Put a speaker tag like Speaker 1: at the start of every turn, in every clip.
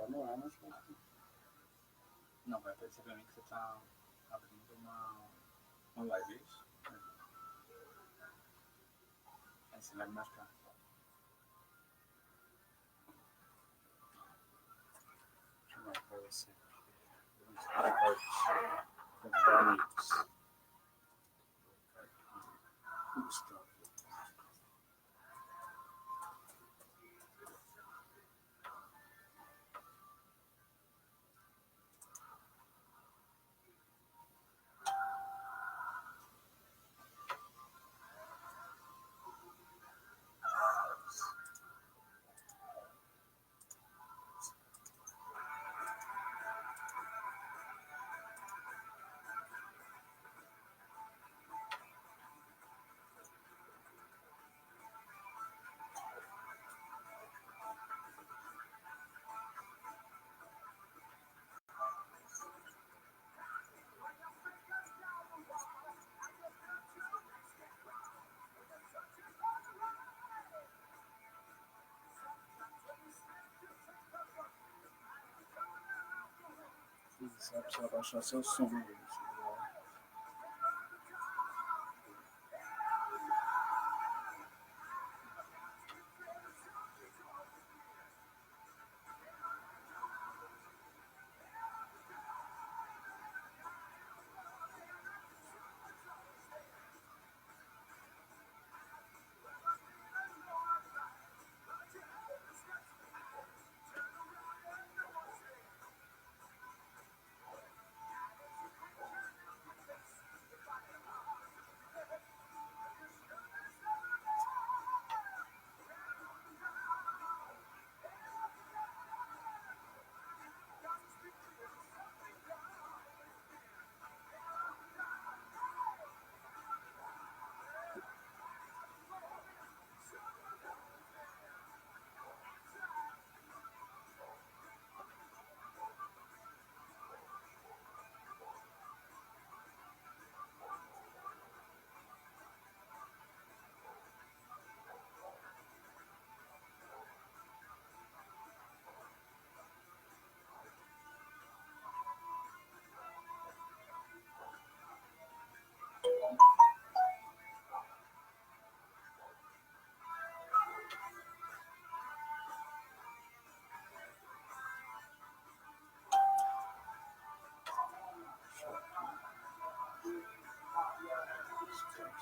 Speaker 1: no ar, mas...
Speaker 2: Não, vai aparecer pra mim que você tá abrindo uma live, é isso? Aí você vai me marcar.
Speaker 1: Deixa eu marcar pra você. Convidar amigos. Gustavo. Você precisa abaixar seu som.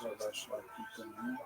Speaker 1: Vou abaixar aqui também.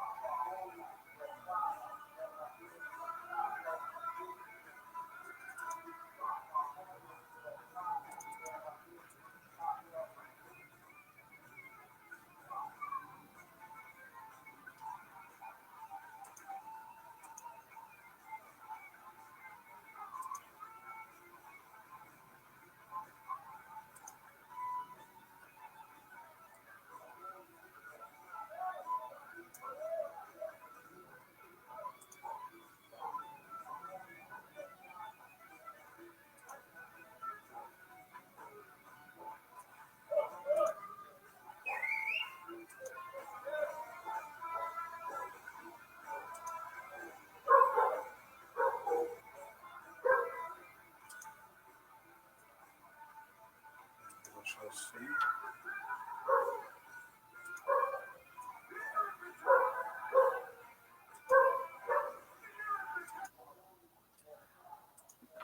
Speaker 1: Vou abaixar o som.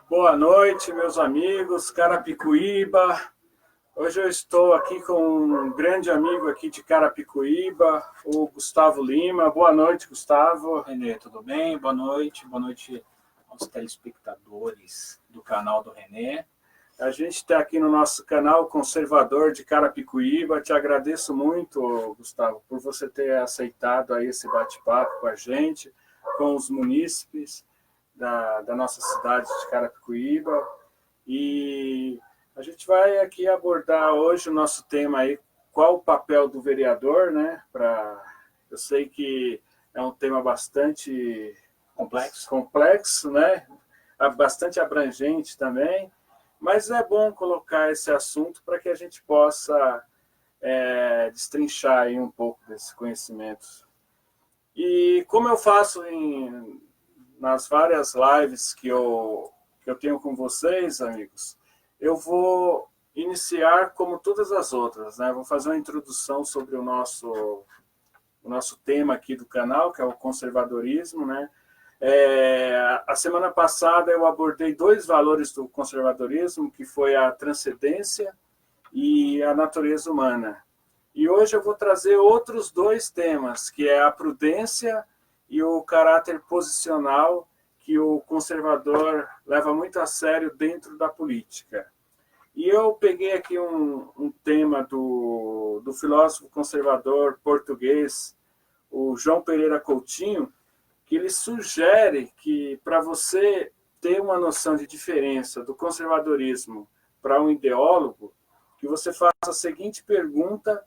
Speaker 1: Boa noite, meus amigos, Carapicuíba. Hoje eu estou aqui com um grande amigo aqui de Carapicuíba, o Gustavo Lima. Boa noite, Gustavo.
Speaker 2: Renê, tudo bem? Boa noite aos telespectadores do canal do Renê.
Speaker 1: A gente está aqui no nosso canal Conservador de Carapicuíba. Te agradeço muito, Gustavo, por você ter aceitado aí esse bate-papo com a gente, com os munícipes da nossa cidade de Carapicuíba. E a gente vai aqui abordar hoje o nosso tema aí, qual o papel do vereador, né? Eu sei que é um tema bastante complexo, né? Bastante abrangente também, mas é bom colocar esse assunto para que a gente possa destrinchar aí um pouco desse conhecimento. E como eu faço nas várias lives que eu que eu tenho com vocês, amigos, eu vou iniciar como todas as outras, né? Vou fazer uma introdução sobre o nosso tema aqui do canal, que é o conservadorismo, né? A semana passada eu abordei 2 valores do conservadorismo, que foi a transcendência e a natureza humana. E hoje eu vou trazer outros 2 temas, que é a prudência e o caráter posicional, que o conservador leva muito a sério dentro da política. E eu peguei aqui um tema do filósofo conservador português, o João Pereira Coutinho, que ele sugere que, para você ter uma noção de diferença do conservadorismo para um ideólogo, que você faça a seguinte pergunta,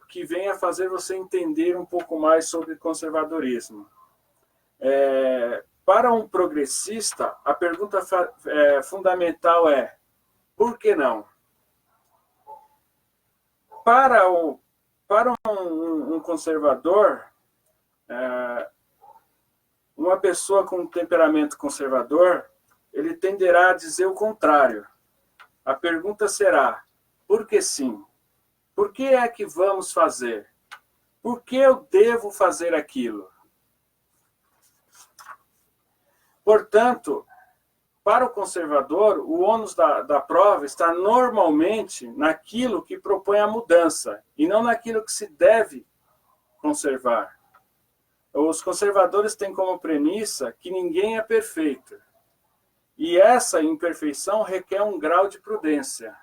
Speaker 1: que venha fazer você entender um pouco mais sobre conservadorismo. Para um progressista, a pergunta fundamental é: por que não? Para um conservador, uma pessoa com um temperamento conservador, ele tenderá a dizer o contrário. A pergunta será: por que sim? Por que é que vamos fazer? Por que eu devo fazer aquilo? Portanto, para o conservador, o ônus da prova está normalmente naquilo que propõe a mudança, e não naquilo que se deve conservar. Os conservadores têm como premissa que ninguém é perfeito. E essa imperfeição requer um grau de prudência.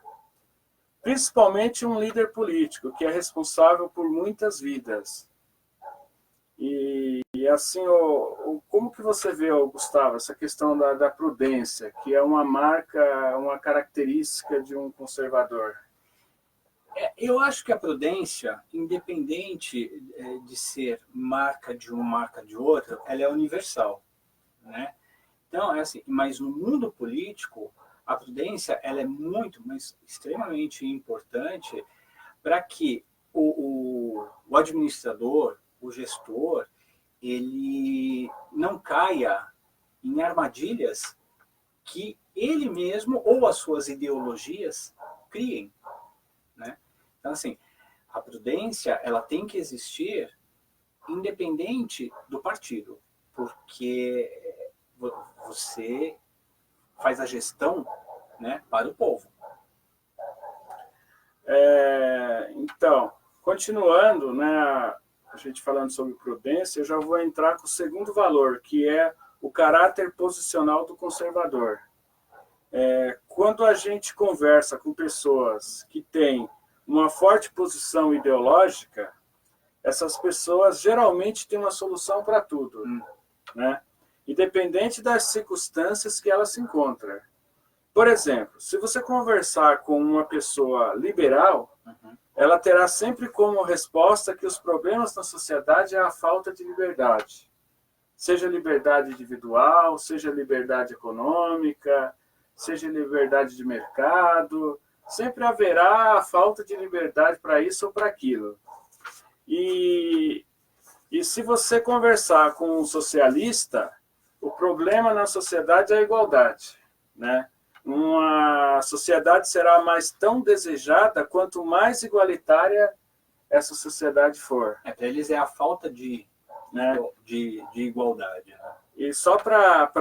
Speaker 1: Principalmente um líder político, que é responsável por muitas vidas. E assim, como que você vê, Gustavo, essa questão da prudência, que é uma marca, uma característica de um conservador?
Speaker 2: Eu acho que a prudência, independente de ser marca de um, marca de outro, ela é universal, né? Então, é assim, mas no mundo político, a prudência ela é muito, mas extremamente importante para que o administrador, o gestor, ele não caia em armadilhas que ele mesmo ou as suas ideologias criem, né? Então, assim, a prudência ela tem que existir independente do partido, porque você faz a gestão, né, para o povo.
Speaker 1: Então, continuando, né, a gente falando sobre prudência, eu já vou entrar com o segundo valor, que é o caráter posicional do conservador. Quando a gente conversa com pessoas que têm uma forte posição ideológica, essas pessoas geralmente têm uma solução para tudo, né? Independente das circunstâncias que ela se encontra. Por exemplo, se você conversar com uma pessoa liberal, ela terá sempre como resposta que os problemas na sociedade é a falta de liberdade. Seja liberdade individual, seja liberdade econômica, seja liberdade de mercado, sempre haverá a falta de liberdade para isso ou para aquilo. E se você conversar com um socialista, o problema na sociedade é a igualdade, né? Uma sociedade será mais tão desejada quanto mais igualitária essa sociedade for.
Speaker 2: Para eles é a falta de igualdade. Né?
Speaker 1: E só para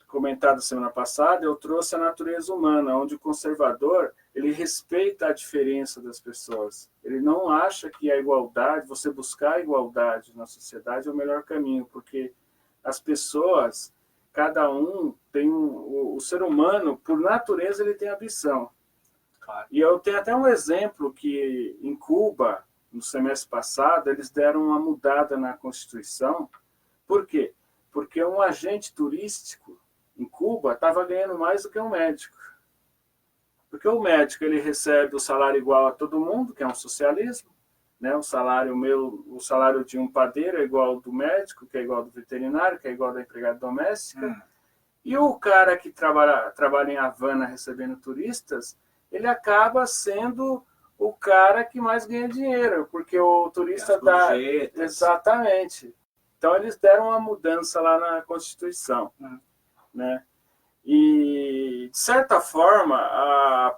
Speaker 1: comentar da semana passada, eu trouxe a natureza humana, onde o conservador ele respeita a diferença das pessoas. Ele não acha que a igualdade, você buscar a igualdade na sociedade é o melhor caminho, porque as pessoas, cada um tem o ser humano, por natureza, ele tem ambição.
Speaker 2: Claro.
Speaker 1: E eu tenho até um exemplo que em Cuba, no semestre passado, eles deram uma mudada na Constituição. Por quê? Porque um agente turístico em Cuba estava ganhando mais do que um médico. Porque o médico ele recebe o salário igual a todo mundo, que é um socialismo, né? O salário de um padeiro é igual ao do médico, que é igual ao do veterinário, que é igual ao da empregada doméstica. E o cara que trabalha em Havana recebendo turistas, ele acaba sendo o cara que mais ganha dinheiro, porque o turista dá... Exatamente. Então eles deram uma mudança lá na Constituição. né? E, de certa forma, a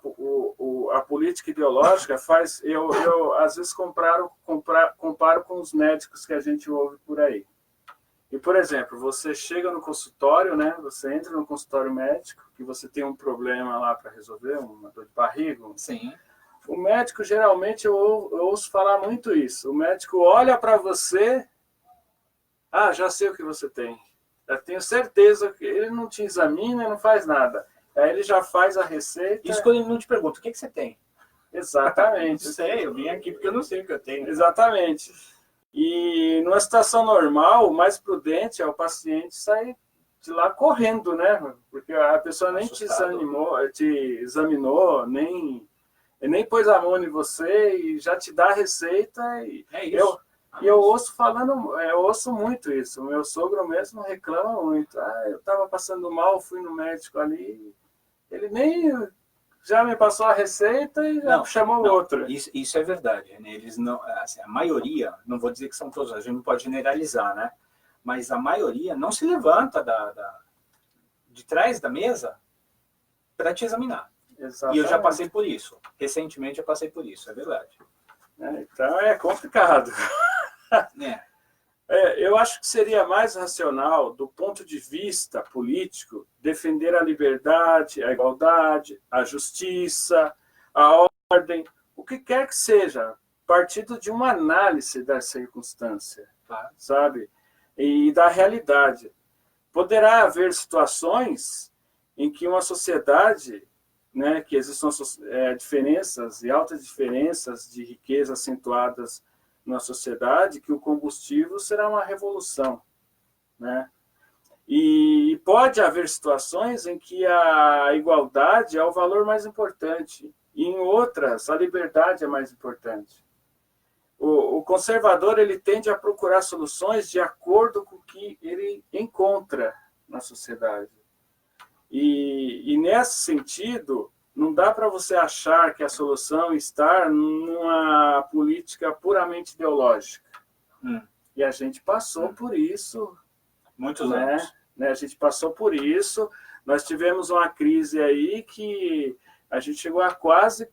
Speaker 1: política ideológica faz... Eu às vezes, comparo com os médicos que a gente ouve por aí. E, por exemplo, você chega no consultório, né? Você entra no consultório médico, que você tem um problema lá para resolver, uma dor de barriga.
Speaker 2: Sim.
Speaker 1: O médico, geralmente, eu ouço falar muito isso. O médico olha para você... Ah, já sei o que você tem. Eu tenho certeza que ele não te examina, não faz nada. Aí ele já faz a receita...
Speaker 2: Isso quando ele não te pergunta, o que você tem?
Speaker 1: Exatamente.
Speaker 2: Não sei, eu vim aqui porque eu não sei o que eu tenho.
Speaker 1: Exatamente. E numa situação normal, o mais prudente é o paciente sair de lá correndo, né? Porque a pessoa nem te examinou, nem pôs a mão em você e já te dá a receita.
Speaker 2: É isso.
Speaker 1: Eu ouço muito isso. O meu sogro mesmo reclama muito. Ah, eu estava passando mal, fui no médico ali, ele nem já me passou a receita e já chamou outro.
Speaker 2: Isso é verdade. Né? Eles não, assim, a maioria, não vou dizer que são todos, a gente não pode generalizar, né? Mas a maioria não se levanta de trás da mesa para te examinar. Exatamente. E eu já passei por isso. Recentemente eu passei por isso, é verdade.
Speaker 1: Então é complicado. Eu acho que seria mais racional, do ponto de vista político, defender a liberdade, a igualdade, a justiça, a ordem, o que quer que seja, partindo de uma análise da circunstância, sabe? E da realidade. Poderá haver situações em que uma sociedade, né, que existam diferenças e altas diferenças de riqueza acentuadas na sociedade, que o combustível será uma revolução, né? E pode haver situações em que a igualdade é o valor mais importante, e em outras a liberdade é mais importante. O conservador, ele tende a procurar soluções de acordo com o que ele encontra na sociedade. E nesse sentido, não dá para você achar que a solução está numa política puramente ideológica. E a gente passou por isso.
Speaker 2: Muitos anos.
Speaker 1: A gente passou por isso. Nós tivemos uma crise aí que a gente chegou a quase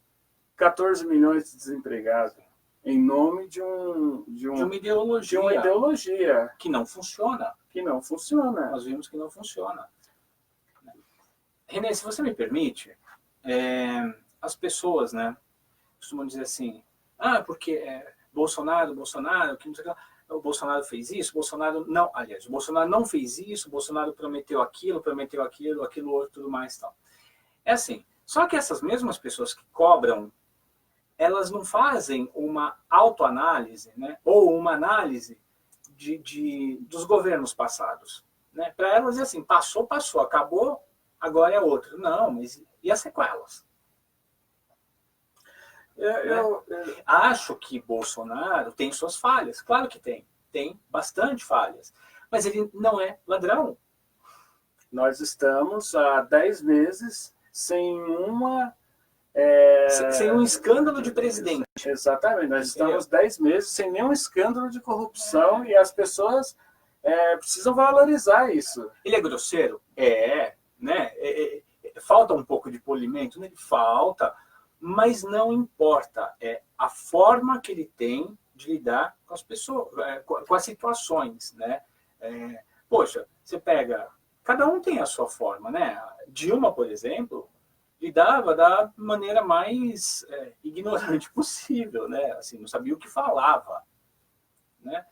Speaker 1: 14 milhões de desempregados em nome de uma ideologia
Speaker 2: que não funciona.
Speaker 1: Nós
Speaker 2: vimos que não funciona. René, se você me permite, as pessoas, né, costumam dizer assim, porque Bolsonaro, que não sei o Bolsonaro fez isso, o Bolsonaro não fez isso, o Bolsonaro prometeu aquilo, aquilo outro, tudo mais, tal. É assim, só que essas mesmas pessoas que cobram, elas não fazem uma autoanálise, né, ou uma análise dos governos passados, né? Para elas é assim, passou, acabou, agora é outro. Não, mas e as sequelas? Acho que Bolsonaro tem suas falhas. Claro que tem. Tem bastante falhas. Mas ele não é ladrão.
Speaker 1: Nós estamos há 10 meses sem
Speaker 2: sem um escândalo de presidente.
Speaker 1: Exatamente. Nós estamos 10 meses sem nenhum escândalo de corrupção e as pessoas precisam valorizar isso.
Speaker 2: Ele é grosseiro? Né? Falta um pouco de polimento? Né? Falta, mas não importa. É a forma que ele tem de lidar com as pessoas, com as situações. Né? Poxa, você pega... Cada um tem a sua forma. Né? Dilma, por exemplo, lidava da maneira mais ignorante possível. Né? Assim, não sabia o que falava. Né?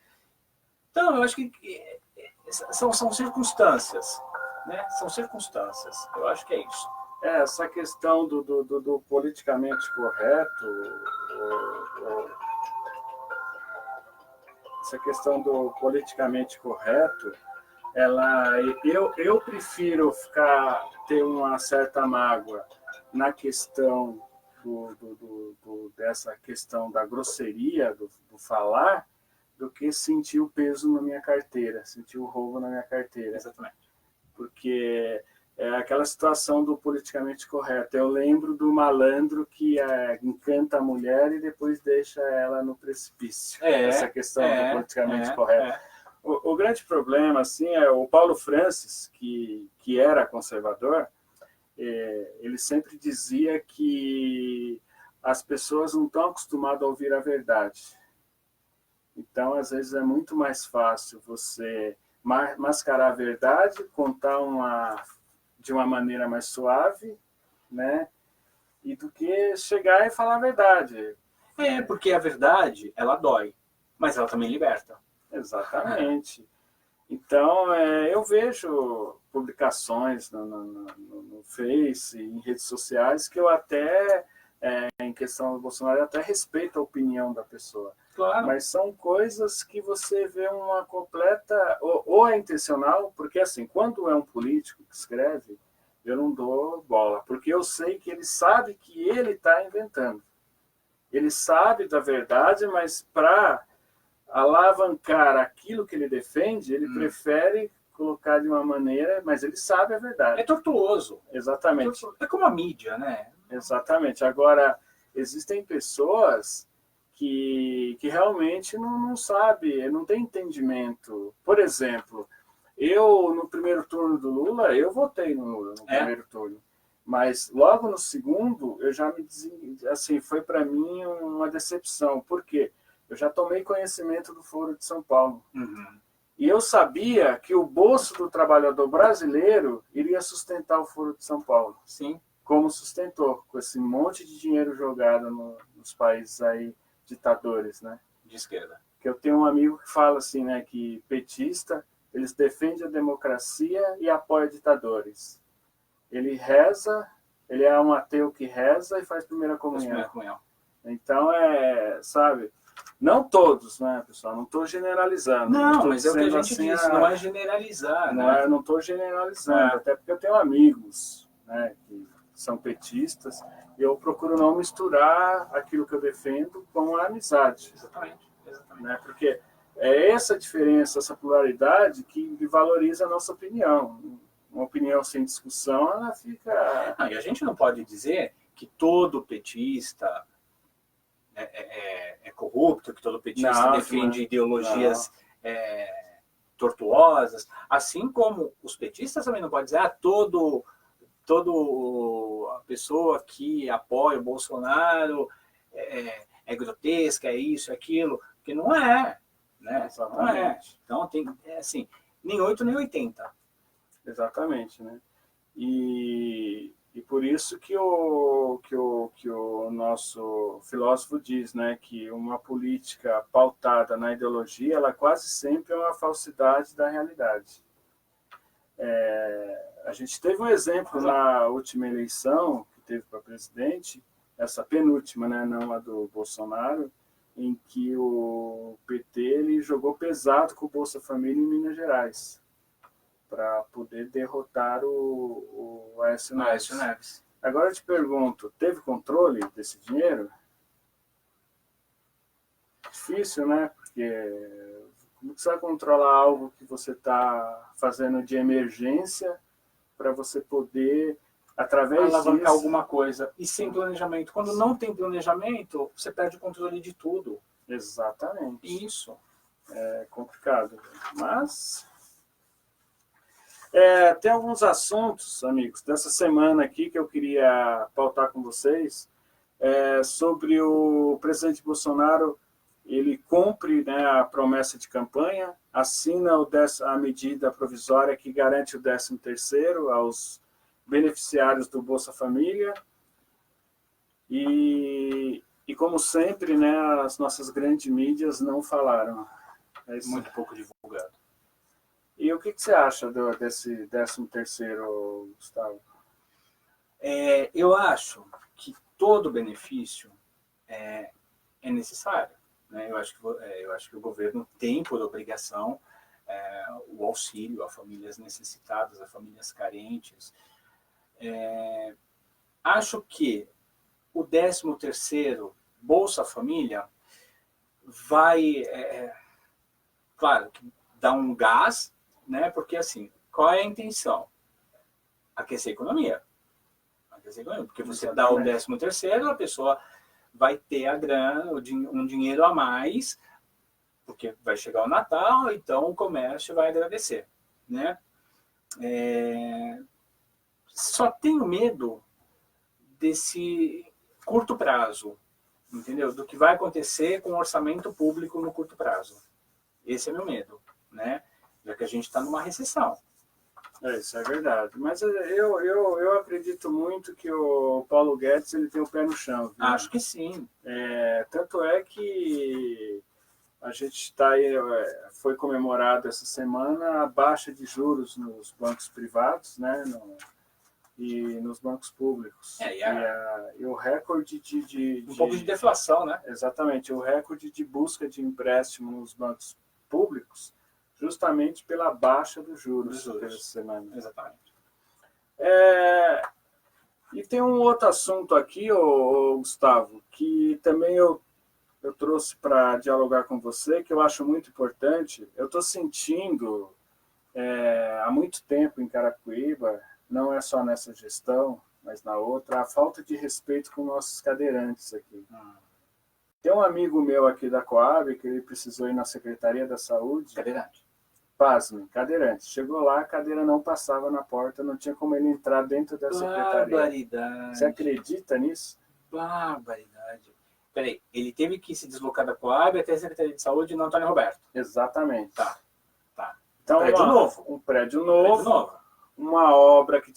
Speaker 2: Então, eu acho que são circunstâncias. Né? São circunstâncias. Eu acho que é isso.
Speaker 1: Essa questão do politicamente correto, essa questão do politicamente correto, eu prefiro ter uma certa mágoa na questão dessa questão da grosseria, do falar, do que sentir o peso na minha carteira, sentir o roubo na minha carteira.
Speaker 2: Exatamente.
Speaker 1: Porque é aquela situação do politicamente correto. Eu lembro do malandro que encanta a mulher e depois deixa ela no precipício. Essa questão do politicamente correto. O grande problema, assim, é o Paulo Francis, que era conservador, ele sempre dizia que as pessoas não estão acostumadas a ouvir a verdade. Então, às vezes, é muito mais fácil você mascarar a verdade, contar de uma maneira mais suave, né? E do que chegar e falar a verdade.
Speaker 2: Porque a verdade, ela dói, mas ela também liberta.
Speaker 1: Exatamente. Então, eu vejo publicações no Face, em redes sociais, que eu até, em questão do Bolsonaro, eu até respeito a opinião da pessoa.
Speaker 2: Claro.
Speaker 1: Mas são coisas que você vê uma completa... Ou é intencional, porque assim, quando é um político que escreve, eu não dou bola, porque eu sei que ele sabe que ele está inventando. Ele sabe da verdade, mas para alavancar aquilo que ele defende, ele prefere colocar de uma maneira, mas ele sabe a verdade.
Speaker 2: É tortuoso.
Speaker 1: Exatamente.
Speaker 2: É como a mídia, né?
Speaker 1: Exatamente. Agora, existem pessoas que realmente não sabem, não tem entendimento. Por exemplo, eu, no primeiro turno do Lula, eu votei no Lula, no primeiro turno. Mas logo no segundo, eu já me assim, foi para mim uma decepção. Por quê? Eu já tomei conhecimento do Foro de São Paulo. E eu sabia que o bolso do trabalhador brasileiro iria sustentar o Foro de São Paulo.
Speaker 2: Sim.
Speaker 1: Como sustentou, com esse monte de dinheiro jogado nos países aí ditadores, né?
Speaker 2: De esquerda.
Speaker 1: Que eu tenho um amigo que fala assim, né, que petista, eles defendem a democracia e apoiam ditadores. Ele reza, ele é um ateu que reza e faz primeira comunhão. Então, sabe, não todos, né, pessoal, não estou generalizando.
Speaker 2: Não, mas é o que a gente assim, disse, não é generalizar.
Speaker 1: Não estou generalizando, até porque eu tenho amigos, né, que são petistas, e eu procuro não misturar aquilo que eu defendo com a amizade.
Speaker 2: Exatamente.
Speaker 1: Né, porque é essa diferença, essa pluralidade que valoriza a nossa opinião. Uma opinião sem discussão, ela fica...
Speaker 2: Não, e a gente não pode dizer que todo petista é corrupto, que todo petista defende ideologias tortuosas, assim como os petistas também não podem dizer todo a pessoa que apoia o Bolsonaro é grotesca, é isso, é aquilo, porque não é, né? Não é. Então tem, assim, nem 8 nem 80.
Speaker 1: Exatamente, né? E por isso que o nosso filósofo diz, né, que uma política pautada na ideologia, ela quase sempre é uma falsidade da realidade. A gente teve um exemplo na última eleição que teve para presidente, essa penúltima, né, não a do Bolsonaro, em que o PT ele jogou pesado com o Bolsa Família em Minas Gerais, para poder derrotar o Aécio Neves. Agora eu te pergunto, teve controle desse dinheiro? Difícil, né? Porque como você vai controlar algo que você está fazendo de emergência para você poder, através disso...
Speaker 2: alavancar alguma coisa. E sem planejamento. Quando não tem planejamento, você perde o controle de tudo.
Speaker 1: Exatamente.
Speaker 2: Isso.
Speaker 1: É complicado. Mas... tem alguns assuntos, amigos, dessa semana aqui que eu queria pautar com vocês, sobre o presidente Bolsonaro. Ele cumpre, né, a promessa de campanha, assina a medida provisória que garante o 13º aos beneficiários do Bolsa Família, e como sempre, né, as nossas grandes mídias não falaram.
Speaker 2: Muito pouco divulgado.
Speaker 1: E o que você acha desse 13º, Gustavo?
Speaker 2: Eu acho que todo benefício é necessário. Né? Eu acho que o governo tem por obrigação o auxílio a famílias necessitadas, a famílias carentes. Acho que o 13º Bolsa Família vai, claro, dar um gás, né? Porque assim, qual é a intenção? Aquecer a economia. Porque você dá o 13º, a pessoa vai ter a grana, um dinheiro a mais, porque vai chegar o Natal, então o comércio vai agradecer, né? Só tenho medo desse curto prazo, entendeu? Do que vai acontecer com o orçamento público no curto prazo. Esse é meu medo, né? Já que a gente está numa recessão.
Speaker 1: Isso é verdade. Mas eu acredito muito que o Paulo Guedes ele tem o pé no chão. Viu?
Speaker 2: Acho que sim.
Speaker 1: Tanto é que a gente está aí, foi comemorado essa semana a baixa de juros nos bancos privados, né? E nos bancos públicos. E o recorde
Speaker 2: um pouco de deflação, né?
Speaker 1: Exatamente, o recorde de busca de empréstimo nos bancos públicos, justamente pela baixa dos juros essa semana.
Speaker 2: Exatamente.
Speaker 1: E tem um outro assunto aqui, Gustavo, que também eu trouxe para dialogar com você, que eu acho muito importante. Eu estou sentindo há muito tempo em Carapicuíba, não é só nessa gestão, mas na outra, a falta de respeito com nossos cadeirantes aqui. Tem um amigo meu aqui da Coab, que ele precisou ir na Secretaria da Saúde.
Speaker 2: Cadeirante.
Speaker 1: Pasme, cadeirante. Chegou lá, a cadeira não passava na porta, não tinha como ele entrar dentro da secretaria.
Speaker 2: Barbaridade.
Speaker 1: Você acredita nisso?
Speaker 2: Barbaridade. Peraí, ele teve que se deslocar da Coab até a Secretaria de Saúde no Antônio Roberto.
Speaker 1: Exatamente.
Speaker 2: Tá.
Speaker 1: Então, um prédio novo. Uma obra que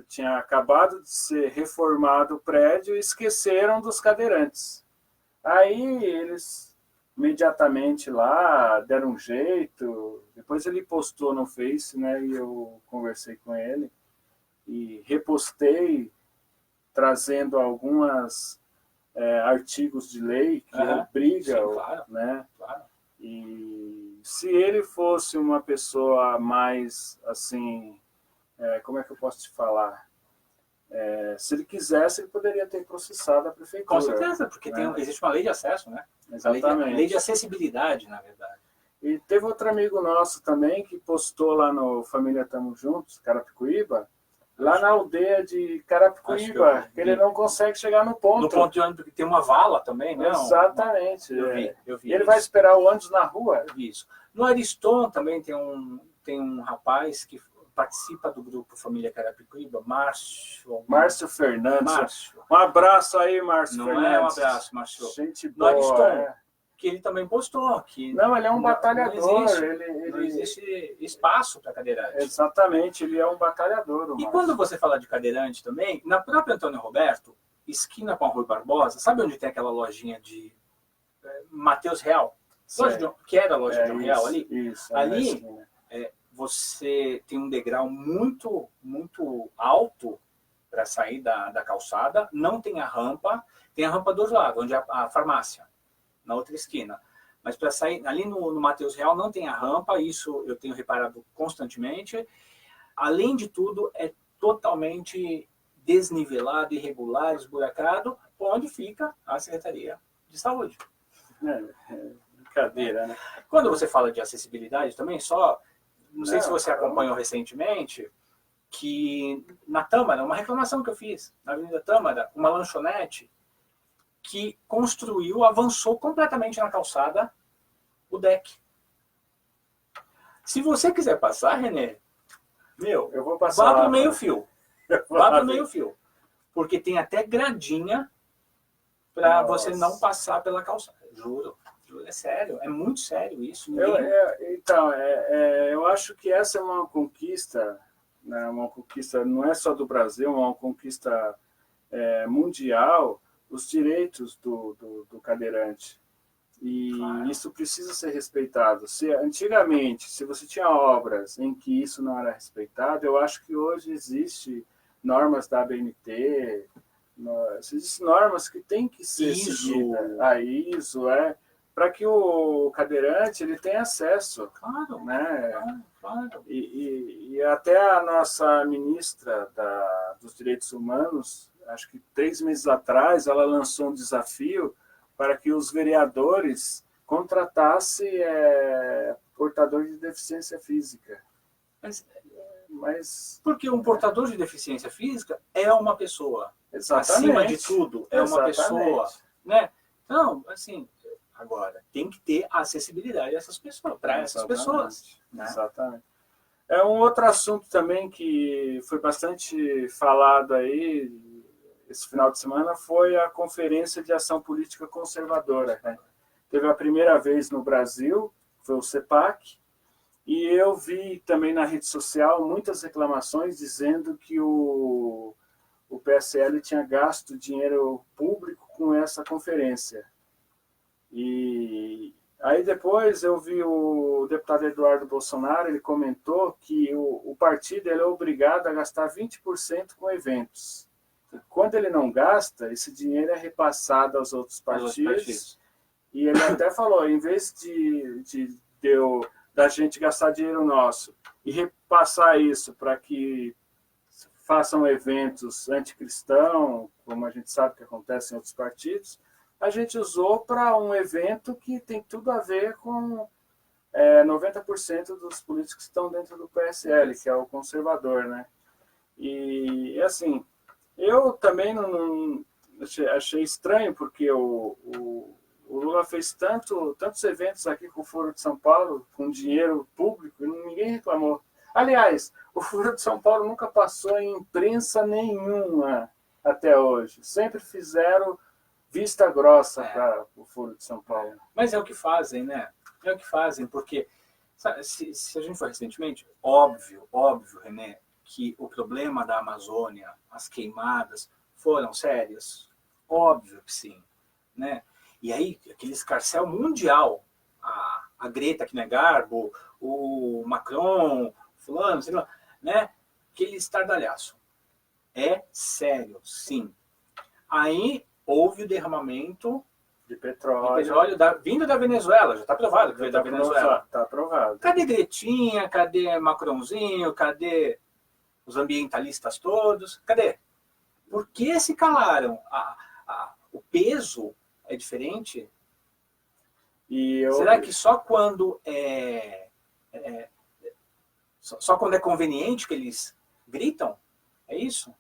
Speaker 1: tinha acabado de ser reformado o prédio e esqueceram dos cadeirantes. Aí eles imediatamente lá deram um jeito. Depois ele postou no Face, né? E eu conversei com ele e repostei trazendo alguns artigos de lei que obrigam,
Speaker 2: claro,
Speaker 1: né?
Speaker 2: Claro.
Speaker 1: E se ele fosse uma pessoa mais, assim, como é que eu posso te falar? Se ele quisesse, ele poderia ter processado a prefeitura.
Speaker 2: Com certeza, porque existe uma lei de acesso, né?
Speaker 1: Exatamente.
Speaker 2: Lei de acessibilidade, na verdade.
Speaker 1: E teve outro amigo nosso também que postou lá no Família Tamo Juntos, Carapicuíba, lá na aldeia de Carapicuíba, que ele não consegue chegar no ponto.
Speaker 2: No ponto de ônibus, porque tem uma vala também, né?
Speaker 1: Exatamente.
Speaker 2: Eu vi
Speaker 1: e ele vai esperar o ônibus na rua.
Speaker 2: Eu vi isso. No Ariston também tem um rapaz que participa do grupo Família Carapicuíba,
Speaker 1: Márcio Fernandes.
Speaker 2: Márcio.
Speaker 1: Um abraço aí, Márcio
Speaker 2: Fernandes.
Speaker 1: Não é
Speaker 2: um abraço, Márcio.
Speaker 1: Gente
Speaker 2: no
Speaker 1: boa.
Speaker 2: Ariston, que ele também postou. Que
Speaker 1: não, ele é um batalhador.
Speaker 2: Não existe espaço para cadeirante.
Speaker 1: Exatamente, ele é um batalhador.
Speaker 2: E quando você fala de cadeirante também, na própria Antônio Roberto, esquina com a Rui Barbosa, sabe onde tem aquela lojinha de Mateus Real? Que era a loja de um real ali?
Speaker 1: Isso,
Speaker 2: ali você tem um degrau muito, muito alto para sair da calçada, não tem a rampa do outro lado, onde é a farmácia, na outra esquina. Mas para sair, ali no Mateus Real não tem a rampa, isso eu tenho reparado constantemente. Além de tudo, é totalmente desnivelado, irregular, esburacado, onde fica a Secretaria de Saúde.
Speaker 1: Brincadeira, né?
Speaker 2: Quando você fala de acessibilidade também, não sei se você acompanhou recentemente, que na Tâmara, uma reclamação que eu fiz, na Avenida Tâmara, uma lanchonete que avançou completamente na calçada o deck. Se você quiser passar, Renê,
Speaker 1: eu vou passar.
Speaker 2: Vá para o meio-fio. Vá para o meio-fio. Porque tem até gradinha para você não passar pela calçada. Juro, é sério. É muito sério isso.
Speaker 1: Eu acho que essa é uma conquista, né, uma conquista não é só do Brasil, é uma conquista mundial, os direitos do cadeirante. E isso precisa ser respeitado. Antigamente, se você tinha obras em que isso não era respeitado, eu acho que hoje existe normas da ABNT, existem normas que têm que ser seguidas. A ISO, para que o cadeirante ele tenha acesso.
Speaker 2: Claro,
Speaker 1: né?
Speaker 2: Claro.
Speaker 1: E até a nossa ministra dos Direitos Humanos, acho que 3 meses atrás, ela lançou um desafio para que os vereadores contratassem portador de deficiência física. Mas
Speaker 2: porque um portador de deficiência física é uma pessoa.
Speaker 1: Exatamente.
Speaker 2: Acima de tudo, é uma pessoa. Né? Então, assim, Agora, tem que ter acessibilidade a essas pessoas, para essas pessoas. Né?
Speaker 1: Exatamente. É um outro assunto também que foi bastante falado aí esse final de semana, foi a Conferência de Ação Política Conservadora. Né? Teve a primeira vez no Brasil, foi o CEPAC, e eu vi também na rede social muitas reclamações dizendo que o PSL tinha gasto dinheiro público com essa conferência. E aí depois eu vi o deputado Eduardo Bolsonaro, ele comentou que o partido ele é obrigado a gastar 20% com eventos. E quando ele não gasta, esse dinheiro é repassado aos outros partidos. E ele até falou, em vez da gente gastar dinheiro nosso e repassar isso para que façam eventos anticristãos, como a gente sabe que acontece em outros partidos, a gente usou para um evento que tem tudo a ver com 90% dos políticos que estão dentro do PSL, que é o conservador, né? E assim, eu também não achei estranho, porque o Lula fez tantos eventos aqui com o Foro de São Paulo, com dinheiro público, e ninguém reclamou. Aliás, o Foro de São Paulo nunca passou em imprensa nenhuma até hoje. Sempre fizeram vista grossa para o Foro de São Paulo.
Speaker 2: Mas é o que fazem, né? É o que fazem, porque sabe, se a gente for recentemente, óbvio, René, que o problema da Amazônia, as queimadas, foram sérias. Óbvio que sim. Né? E aí, aquele escarcéu mundial, a Greta, que não é Garbo, o Macron, fulano, sei lá, né? Aquele estardalhaço. É sério, sim. Aí houve o derramamento
Speaker 1: de petróleo
Speaker 2: vindo da Venezuela. Já está provado que veio da Venezuela.
Speaker 1: Está provado.
Speaker 2: Cadê Gretinha? Cadê Macronzinho? Cadê os ambientalistas todos? Cadê? Por que se calaram? O peso é diferente? Será que só quando só quando é conveniente que eles gritam? É isso?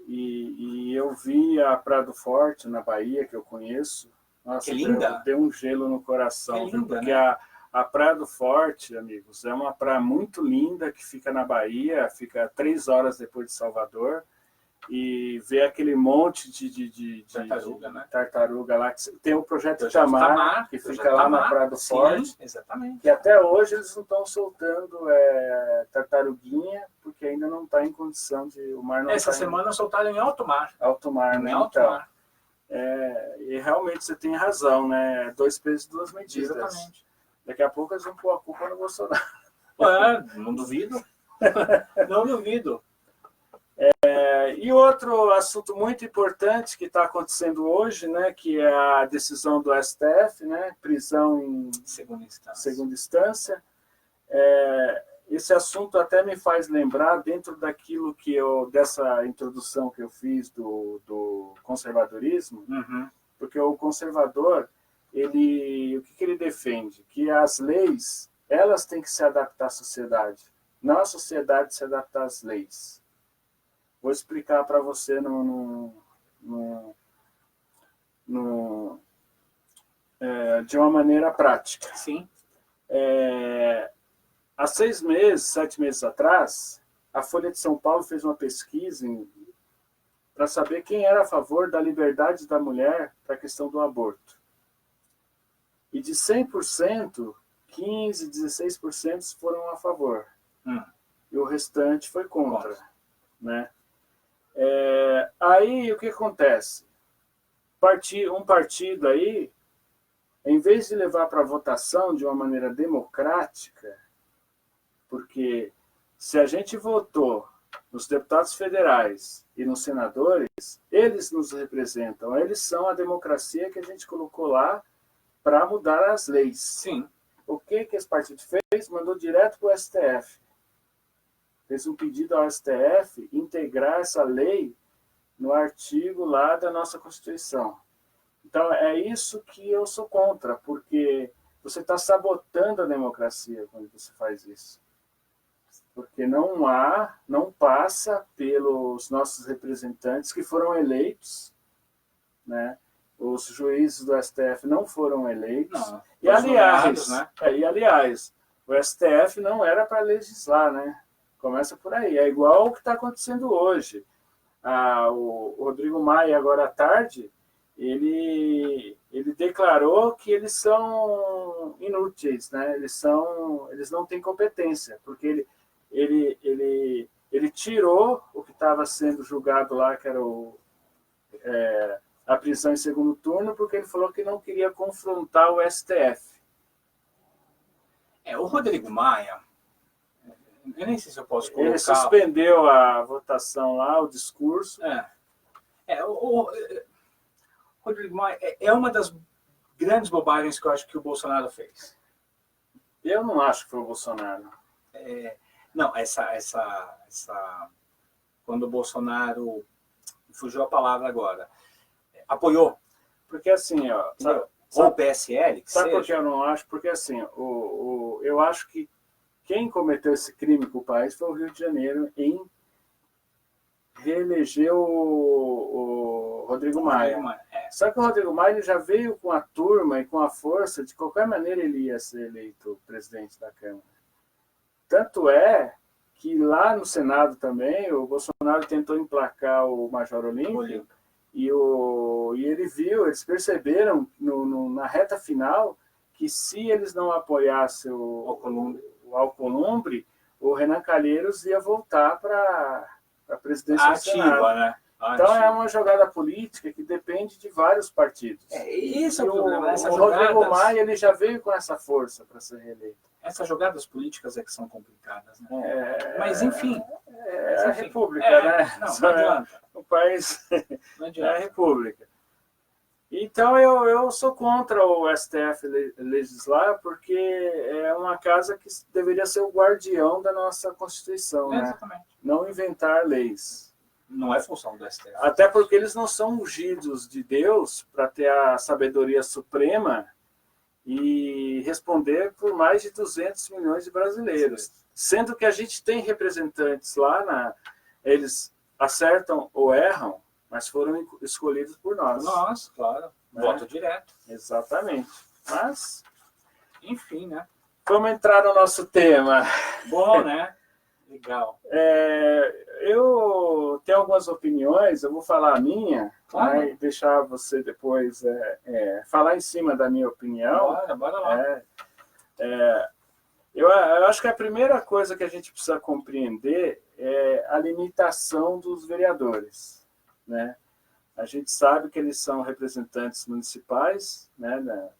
Speaker 1: E eu vi a Praia do Forte, na Bahia, que eu conheço. Nossa,
Speaker 2: que linda!
Speaker 1: Deu um gelo no coração.
Speaker 2: Que linda,
Speaker 1: porque
Speaker 2: né?
Speaker 1: a Praia do Forte, amigos, é uma praia muito linda que fica na Bahia, fica 3 horas depois de Salvador. E ver aquele monte de tartaruga lá. Tem o Projeto Itamar, que fica lá na Praia do Forte.
Speaker 2: Exatamente.
Speaker 1: Que até hoje eles não estão soltando tartaruguinha, porque ainda não está em condição de... O mar não
Speaker 2: Essa semana soltaram em alto mar.
Speaker 1: Alto mar, né?
Speaker 2: Alto mar.
Speaker 1: E realmente você tem razão, né? 2 pesos, 2 medidas.
Speaker 2: Exatamente.
Speaker 1: Daqui a pouco eles vão pôr a culpa no Bolsonaro.
Speaker 2: Não duvido. Não duvido.
Speaker 1: E outro assunto muito importante que está acontecendo hoje, né, que é a decisão do STF, né, prisão em segunda instância. Esse assunto até me faz lembrar, dentro daquilo dessa introdução que eu fiz do conservadorismo, porque o conservador, o que ele defende? Que as leis, elas têm que se adaptar à sociedade, não a sociedade se adaptar às leis. Vou explicar para você de uma maneira prática.
Speaker 2: Sim.
Speaker 1: Há 6 meses, 7 meses atrás, a Folha de São Paulo fez uma pesquisa para saber quem era a favor da liberdade da mulher para a questão do aborto. E de 100%, 15%, 16% foram a favor. E o restante foi contra. Né? Aí o que acontece? Um partido aí, em vez de levar para votação de uma maneira democrática, porque se a gente votou nos deputados federais e nos senadores, eles nos representam, eles são a democracia que a gente colocou lá para mudar as leis.
Speaker 2: Sim.
Speaker 1: O que esse partido fez? Mandou direto para o STF. Fez um pedido ao STF integrar essa lei no artigo lá da nossa Constituição. Então, é isso que eu sou contra, porque você está sabotando a democracia quando você faz isso. Porque não passa pelos nossos representantes que foram eleitos, né? os juízes do STF não foram eleitos.
Speaker 2: Não,
Speaker 1: E, aliás,
Speaker 2: nomeados, né?
Speaker 1: o STF não era para legislar, né? Começa por aí. É igual o que está acontecendo hoje. O Rodrigo Maia, agora à tarde, ele declarou que eles são inúteis, né? Eles não têm competência, porque ele tirou o que estava sendo julgado lá, que era a prisão em segundo turno, porque ele falou que não queria confrontar o STF.
Speaker 2: O Rodrigo Maia, eu nem sei se eu posso colocar...
Speaker 1: Ele suspendeu a votação lá, o discurso.
Speaker 2: O Rodrigo Maia é uma das grandes bobagens que eu acho que o Bolsonaro fez.
Speaker 1: Eu não acho que foi o Bolsonaro.
Speaker 2: Não, quando o Bolsonaro, fugiu a palavra agora, apoiou.
Speaker 1: Porque assim, ó,
Speaker 2: ou o PSL, que
Speaker 1: sabe
Speaker 2: seja.
Speaker 1: por que eu não acho? Porque assim, eu acho que quem cometeu esse crime com o país foi o Rio de Janeiro em reeleger o Rodrigo Maia. Só que o Rodrigo Maia ele já veio com a turma e com a força, de qualquer maneira ele ia ser eleito presidente da Câmara. Tanto é que lá no Senado também, o Bolsonaro tentou emplacar o Major Olímpio, e eles perceberam na reta final que se eles não apoiassem o Alcolumbre, o Renan Calheiros ia voltar para a presidência do Senado.
Speaker 2: Né?
Speaker 1: Então é uma jogada política que depende de vários partidos.
Speaker 2: Isso é o problema.
Speaker 1: O Rodrigo Maia ele já veio com essa força para ser reeleito.
Speaker 2: Essas jogadas políticas é que são complicadas, né? Mas enfim.
Speaker 1: É a república, né?
Speaker 2: Não adianta.
Speaker 1: O país
Speaker 2: não adianta.
Speaker 1: É a república. Então eu sou contra o STF legislar, porque é uma casa que deveria ser o guardião da nossa Constituição, né?
Speaker 2: Exatamente.
Speaker 1: Não inventar leis.
Speaker 2: Não é função do STF.
Speaker 1: Até porque eles não são ungidos de Deus para ter a sabedoria suprema e responder por mais de 200 milhões de brasileiros. Sendo que a gente tem representantes lá, eles acertam ou erram, mas foram escolhidos por nós.
Speaker 2: Nós, claro. Né? Voto direto.
Speaker 1: Exatamente. Mas,
Speaker 2: enfim, né?
Speaker 1: Vamos entrar no nosso tema.
Speaker 2: Bom, né? Legal.
Speaker 1: Eu tenho algumas opiniões, eu vou falar a minha,
Speaker 2: claro.
Speaker 1: Né, e deixar você depois falar em cima da minha opinião.
Speaker 2: Bora lá.
Speaker 1: Eu acho que a primeira coisa que a gente precisa compreender é a limitação dos vereadores, né? A gente sabe que eles são representantes municipais, né?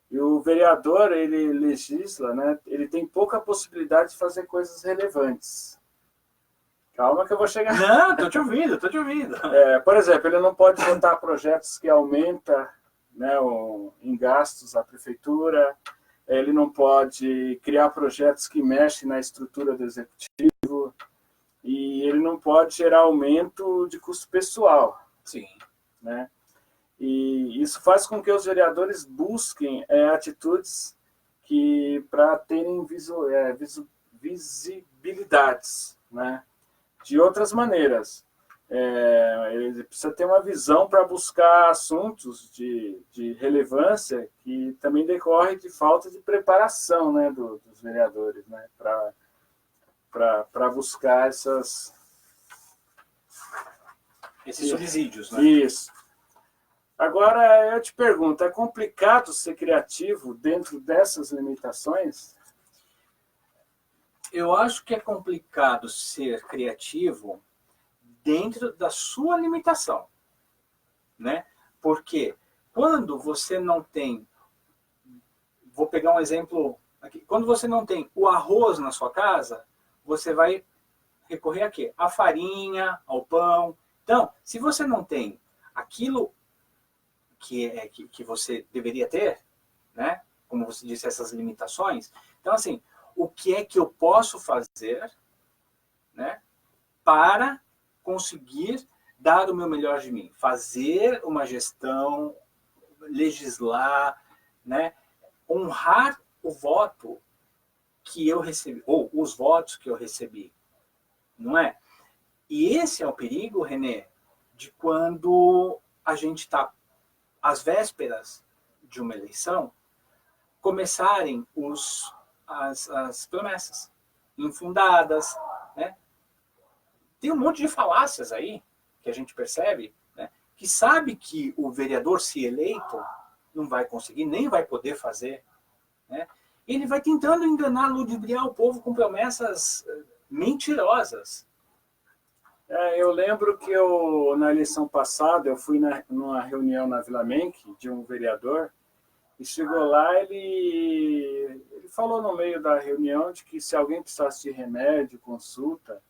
Speaker 1: E o vereador, ele legisla, né? Ele tem pouca possibilidade de fazer coisas relevantes. Calma que eu vou chegar.
Speaker 2: Não, tô te ouvindo.
Speaker 1: Por exemplo, ele não pode votar projetos que aumentam, né, em gastos à prefeitura, ele não pode criar projetos que mexem na estrutura do executivo, e ele não pode gerar aumento de custo pessoal.
Speaker 2: Sim.
Speaker 1: Né? E isso faz com que os vereadores busquem atitudes para terem visibilidades, né? De outras maneiras. Ele precisa ter uma visão para buscar assuntos de relevância que também decorre de falta de preparação, né, dos vereadores, né, para buscar esses
Speaker 2: subsídios, né?
Speaker 1: Isso. Agora, eu te pergunto, é complicado ser criativo dentro dessas limitações?
Speaker 2: Eu acho que é complicado ser criativo dentro da sua limitação, né? Porque quando você não tem, vou pegar um exemplo aqui, quando você não tem o arroz na sua casa, você vai recorrer a quê? A farinha, ao pão. Então, se você não tem aquilo que você deveria ter, né? Como você disse, essas limitações. Então, assim, o que é que eu posso fazer, né? Para conseguir dar o meu melhor de mim, fazer uma gestão, legislar, né? Honrar o voto que eu recebi, ou os votos que eu recebi, não é? E esse é o perigo, René, de quando a gente está às vésperas de uma eleição, começarem as promessas infundadas, né? Tem um monte de falácias aí que a gente percebe, né? Que sabe que o vereador, se eleito, não vai conseguir, nem vai poder fazer, né? Ele vai tentando enganar, ludibriar o povo com promessas mentirosas.
Speaker 1: Eu lembro que na eleição passada, eu fui numa reunião na Vila Menck, de um vereador, e chegou lá, ele falou no meio da reunião de que se alguém precisasse de remédio, consulta,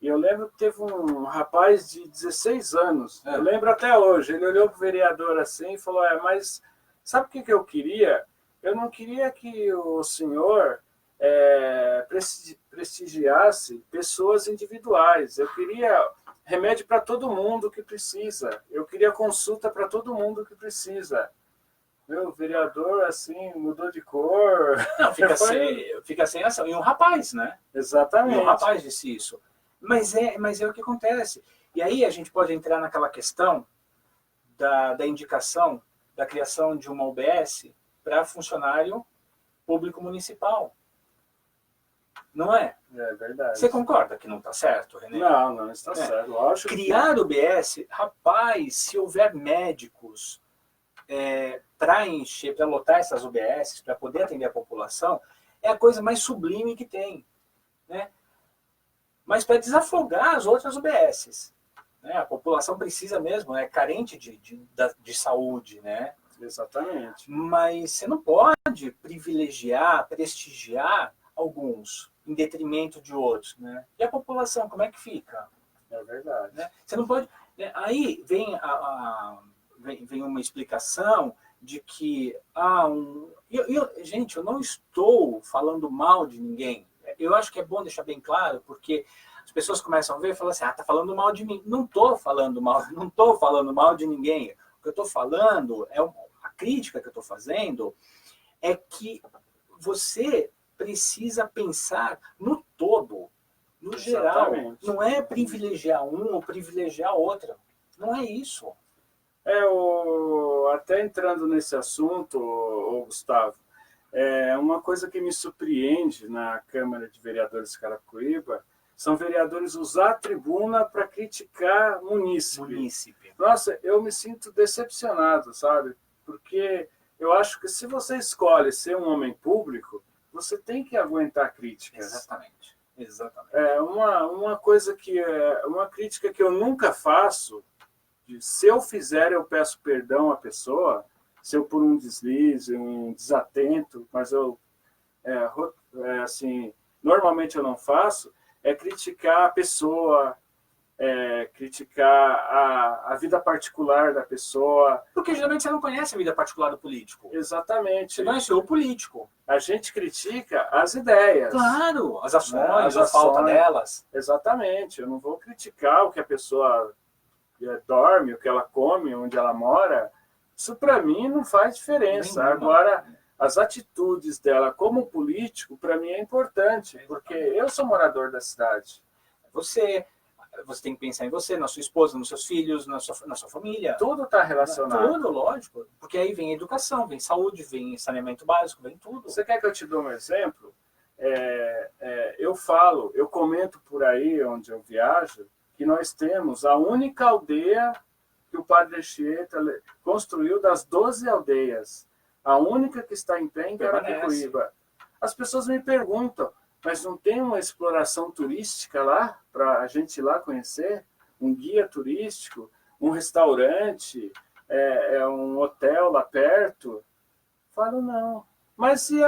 Speaker 1: e eu lembro que teve um rapaz de 16 anos, eu lembro até hoje, ele olhou para o vereador assim e falou, mas sabe o que eu queria? Eu não queria que o senhor prestigiasse pessoas individuais. Eu queria remédio para todo mundo que precisa. Eu queria consulta para todo mundo que precisa. Meu, o vereador, assim, mudou de cor.
Speaker 2: Não, fica sem ação. E um rapaz, né?
Speaker 1: Exatamente.
Speaker 2: E um rapaz disse isso. Mas é o que acontece. E aí a gente pode entrar naquela questão da indicação, da criação de uma UBS para funcionário público municipal. Não é?
Speaker 1: É verdade.
Speaker 2: Você concorda que não está certo, René?
Speaker 1: Não está certo. Lógico.
Speaker 2: Criar UBS, rapaz, se houver médicos para encher, para lotar essas UBS, para poder atender a população, é a coisa mais sublime que tem, né? Mas para desafogar as outras UBSs, né? A população precisa mesmo, é carente de saúde, né?
Speaker 1: Exatamente.
Speaker 2: Mas você não pode privilegiar, prestigiar alguns em detrimento de outros, né? E a população, como é que fica?
Speaker 1: É verdade.
Speaker 2: Né? Você não pode... Né? Aí vem vem uma explicação de que gente, eu não estou falando mal de ninguém. Eu acho que é bom deixar bem claro, porque as pessoas começam a ver e falam assim, tá falando mal de mim. Não estou falando mal de ninguém. O que eu estou falando, a crítica que eu estou fazendo, é que você precisa pensar no todo, no geral. Não é privilegiar um ou privilegiar outro. Não é isso.
Speaker 1: Até entrando nesse assunto, Gustavo, uma coisa que me surpreende na Câmara de Vereadores de Carapicuíba são vereadores usar a tribuna para criticar munícipe. Nossa, eu me sinto decepcionado, sabe? Porque eu acho que se você escolhe ser um homem público, você tem que aguentar críticas.
Speaker 2: Exatamente.
Speaker 1: Uma crítica que eu nunca faço, se eu fizer, eu peço perdão à pessoa, se eu por um deslize, um desatento, mas assim, normalmente eu não faço, é criticar a pessoa, criticar a vida particular da pessoa.
Speaker 2: Porque geralmente você não conhece a vida particular do político.
Speaker 1: Exatamente.
Speaker 2: Você conhece o político.
Speaker 1: A gente critica as ideias.
Speaker 2: Claro, as ações, a falta delas.
Speaker 1: Exatamente. Eu não vou criticar o que a pessoa dorme, o que ela come, onde ela mora. Isso para mim não faz diferença. Agora, as atitudes dela como político, para mim é importante, porque eu sou morador da cidade.
Speaker 2: Você tem que pensar em você, na sua esposa, nos seus filhos, na sua família.
Speaker 1: Tudo está relacionado.
Speaker 2: Tudo, lógico. Porque aí vem educação, vem saúde, vem saneamento básico, vem tudo.
Speaker 1: Você quer que eu te dê um exemplo? Eu comento por aí, onde eu viajo, que nós temos a única aldeia que o Padre Anchieta construiu das 12 aldeias. A única que está em pé em Carapicuíba. As pessoas me perguntam, mas não tem uma exploração turística lá, para a gente ir lá conhecer? Um guia turístico, um restaurante, um hotel lá perto? Falo, não. Mas e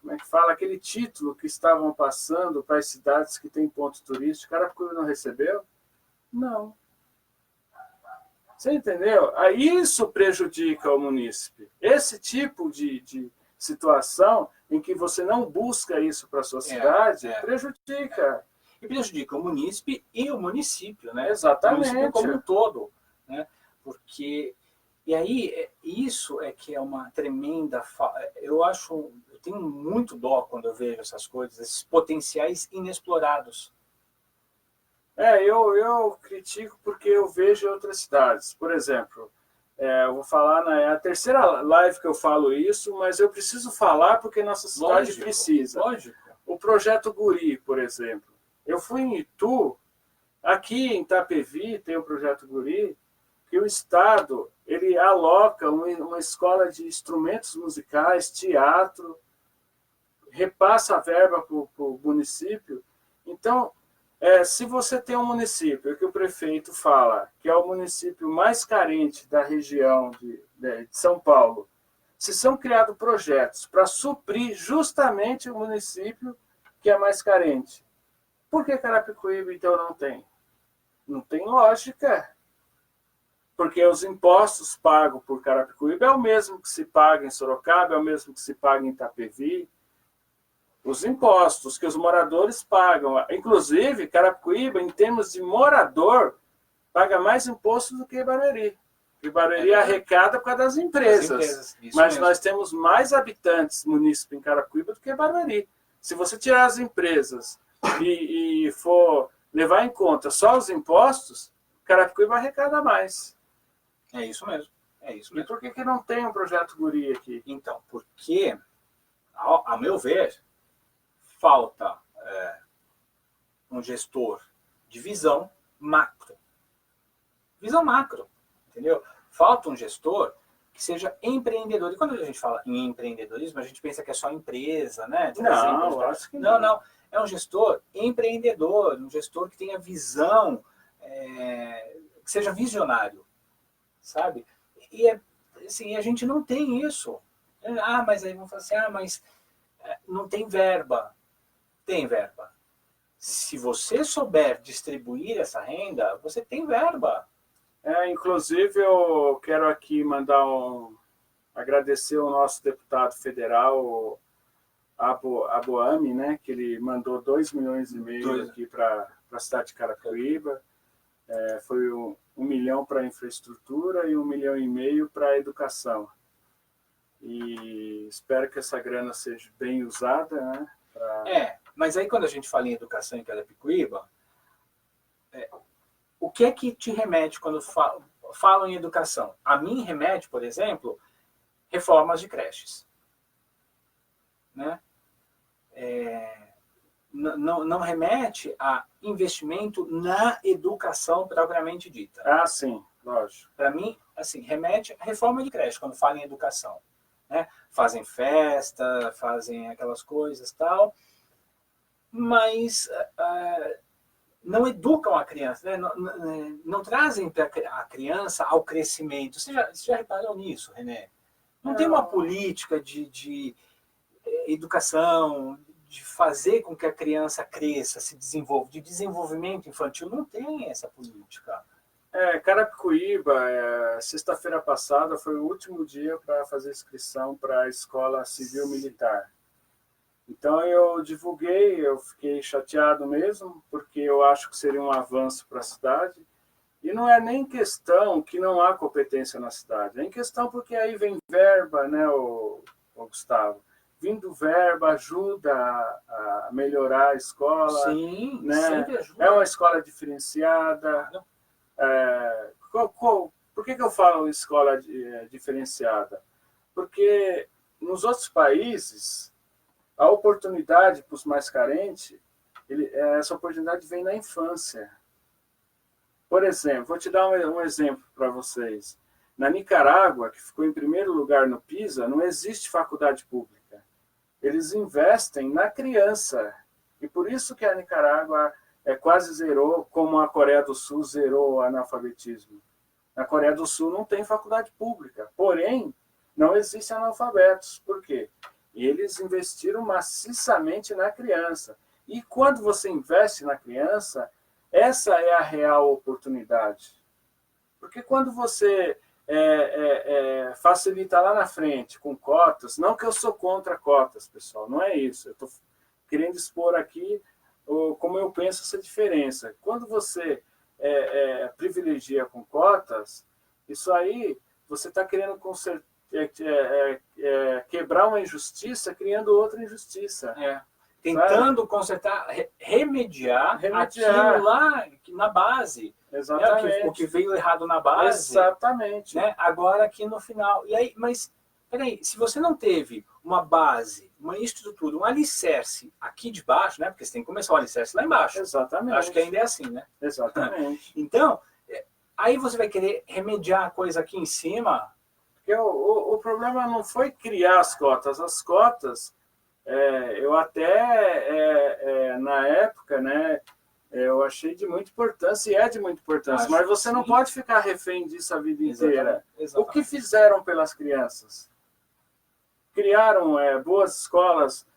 Speaker 1: como é que fala, aquele título que estavam passando para as cidades que têm ponto turístico, Carapicuíba não recebeu? Não. Você entendeu? Aí isso prejudica o munícipe. Esse tipo de situação em que você não busca isso para a sua cidade, prejudica.
Speaker 2: E prejudica o munícipe e o município, né?
Speaker 1: Exatamente.
Speaker 2: O município como um todo, né? Porque... E aí, isso é que é uma tremenda... Eu tenho muito dó quando eu vejo essas coisas, esses potenciais inexplorados.
Speaker 1: Eu critico porque eu vejo em outras cidades. Por exemplo, eu vou falar é a terceira live que eu falo isso, mas eu preciso falar porque nossa cidade precisa.
Speaker 2: Lógico.
Speaker 1: O projeto Guri, por exemplo. Eu fui em Itu, aqui em Itapevi tem o projeto Guri, que o Estado ele aloca uma escola de instrumentos musicais, teatro, repassa a verba para o município. Então, se você tem um município que o prefeito fala que é o município mais carente da região de São Paulo, se são criados projetos para suprir justamente o município que é mais carente, por que Carapicuíba, então, não tem? Não tem lógica. Porque os impostos pagos por Carapicuíba é o mesmo que se paga em Sorocaba, é o mesmo que se paga em Itapevi. Os impostos que os moradores pagam. Inclusive, Carapicuíba, em termos de morador, paga mais imposto do que Barueri. E Barueri arrecada por causa das empresas. Mas mesmo. Nós temos mais habitantes município em Carapicuíba do que Barueri. Se você tirar as empresas e for levar em conta só os impostos, Carapicuíba arrecada mais.
Speaker 2: É isso mesmo.
Speaker 1: E por que não tem um projeto Guri aqui?
Speaker 2: Então, porque, a meu ver, falta um gestor de visão macro. Visão macro, entendeu? Falta um gestor que seja empreendedor. E quando a gente fala em empreendedorismo, a gente pensa que é só empresa, né?
Speaker 1: Não, acho que não.
Speaker 2: Não. É um gestor empreendedor, um gestor que tenha visão, que seja visionário, sabe? E assim, a gente não tem isso. Mas aí vão falar assim, mas não tem verba. Tem verba. Se você souber distribuir essa renda, você tem verba.
Speaker 1: Inclusive, eu quero aqui agradecer ao nosso deputado federal, Aboami, né, que ele mandou 2,5 milhões aqui para a cidade de Carapicuíba. Foi 1 milhão para a infraestrutura e 1,5 milhão para a educação. E espero que essa grana seja bem usada, né?
Speaker 2: Mas aí quando a gente fala em educação em Carapicuíba, o que é que te remete quando falam em educação? A mim remete, por exemplo, reformas de creches. Né? Não remete a investimento na educação propriamente dita.
Speaker 1: Sim, lógico.
Speaker 2: Para mim, assim, remete a reforma de creche, quando fala em educação. Né? Fazem festa, fazem aquelas coisas e tal, mas não educam a criança, né? não trazem para a criança ao crescimento. Você já reparou nisso, René? Não tem uma política de educação, de fazer com que a criança cresça, se desenvolva, de desenvolvimento infantil. Não tem essa política.
Speaker 1: Carapicuíba, sexta-feira passada, foi o último dia para fazer inscrição para a Escola Civil Militar. Então eu divulguei, eu fiquei chateado mesmo, porque eu acho que seria um avanço para a cidade. E não é nem questão que não há competência na cidade, é em questão porque aí vem verba, né, o Gustavo? Vindo verba ajuda a melhorar a escola.
Speaker 2: Sim,
Speaker 1: né?
Speaker 2: Sempre ajuda.
Speaker 1: É uma escola diferenciada. Por que eu falo escola diferenciada? Porque nos outros países, a oportunidade para os mais carentes, essa oportunidade vem na infância. Por exemplo, vou te dar um exemplo para vocês. Na Nicarágua, que ficou em primeiro lugar no PISA, não existe faculdade pública. Eles investem na criança. E por isso que a Nicarágua quase zerou, como a Coreia do Sul zerou o analfabetismo. Na Coreia do Sul não tem faculdade pública. Porém, não existem analfabetos. Por quê? Eles investiram maciçamente na criança. E quando você investe na criança, essa é a real oportunidade. Porque quando você facilita lá na frente com cotas, não que eu sou contra cotas, pessoal, não é isso. Eu estou querendo expor aqui como eu penso essa diferença. Quando você privilegia com cotas, isso aí você está querendo quebrar uma injustiça criando outra injustiça.
Speaker 2: tentando consertar, remediar aquilo lá na base.
Speaker 1: Exatamente.
Speaker 2: Né? O que veio errado na base.
Speaker 1: Exatamente.
Speaker 2: Né? Agora aqui no final. E aí, mas, peraí, se você não teve uma base, uma estrutura, um alicerce aqui de baixo, né? Porque você tem que começar o alicerce lá embaixo.
Speaker 1: Exatamente.
Speaker 2: Acho que ainda é assim, né?
Speaker 1: Exatamente.
Speaker 2: Então, aí você vai querer remediar a coisa aqui em cima.
Speaker 1: Porque o problema não foi criar as cotas. As cotas, eu até, na época, né, eu achei de muita importância, e é de muita importância, mas você não pode ficar refém disso a vida inteira.
Speaker 2: Exatamente.
Speaker 1: O que fizeram pelas crianças? Criaram boas escolas,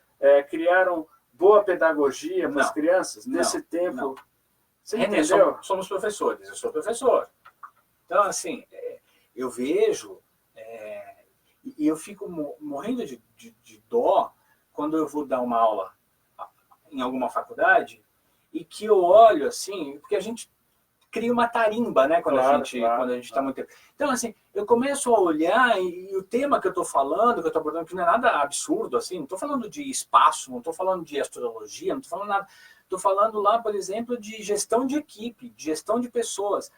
Speaker 1: criaram boa pedagogia para as crianças nesse tempo.
Speaker 2: Não.
Speaker 1: Você
Speaker 2: René,
Speaker 1: entendeu?
Speaker 2: somos professores, eu sou professor. Então, assim, eu vejo, e eu fico morrendo de dó quando eu vou dar uma aula em alguma faculdade e que eu olho assim, porque a gente cria uma tarimba, né, quando a gente está muito tempo. Então, assim, eu começo a olhar e o tema que eu estou falando, que eu estou abordando, que não é nada absurdo, assim, não estou falando de espaço, não estou falando de astrologia, não estou falando nada. Estou falando lá, por exemplo, de gestão de equipe, de gestão de pessoas.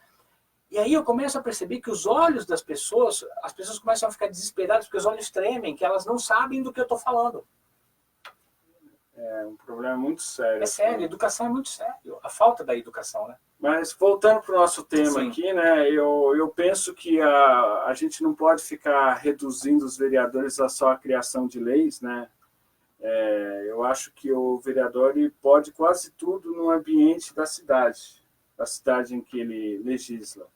Speaker 2: E aí eu começo a perceber que os olhos das pessoas, as pessoas começam a ficar desesperadas porque os olhos tremem, que elas não sabem do que eu estou falando.
Speaker 1: É um problema muito sério.
Speaker 2: É sério, a educação é muito sério. A falta da educação, né?
Speaker 1: Mas voltando para o nosso tema
Speaker 2: Sim.
Speaker 1: aqui, né, eu penso que a gente não pode ficar reduzindo os vereadores a só a criação de leis, né? Eu acho que o vereador ele pode quase tudo no ambiente da cidade em que ele legisla.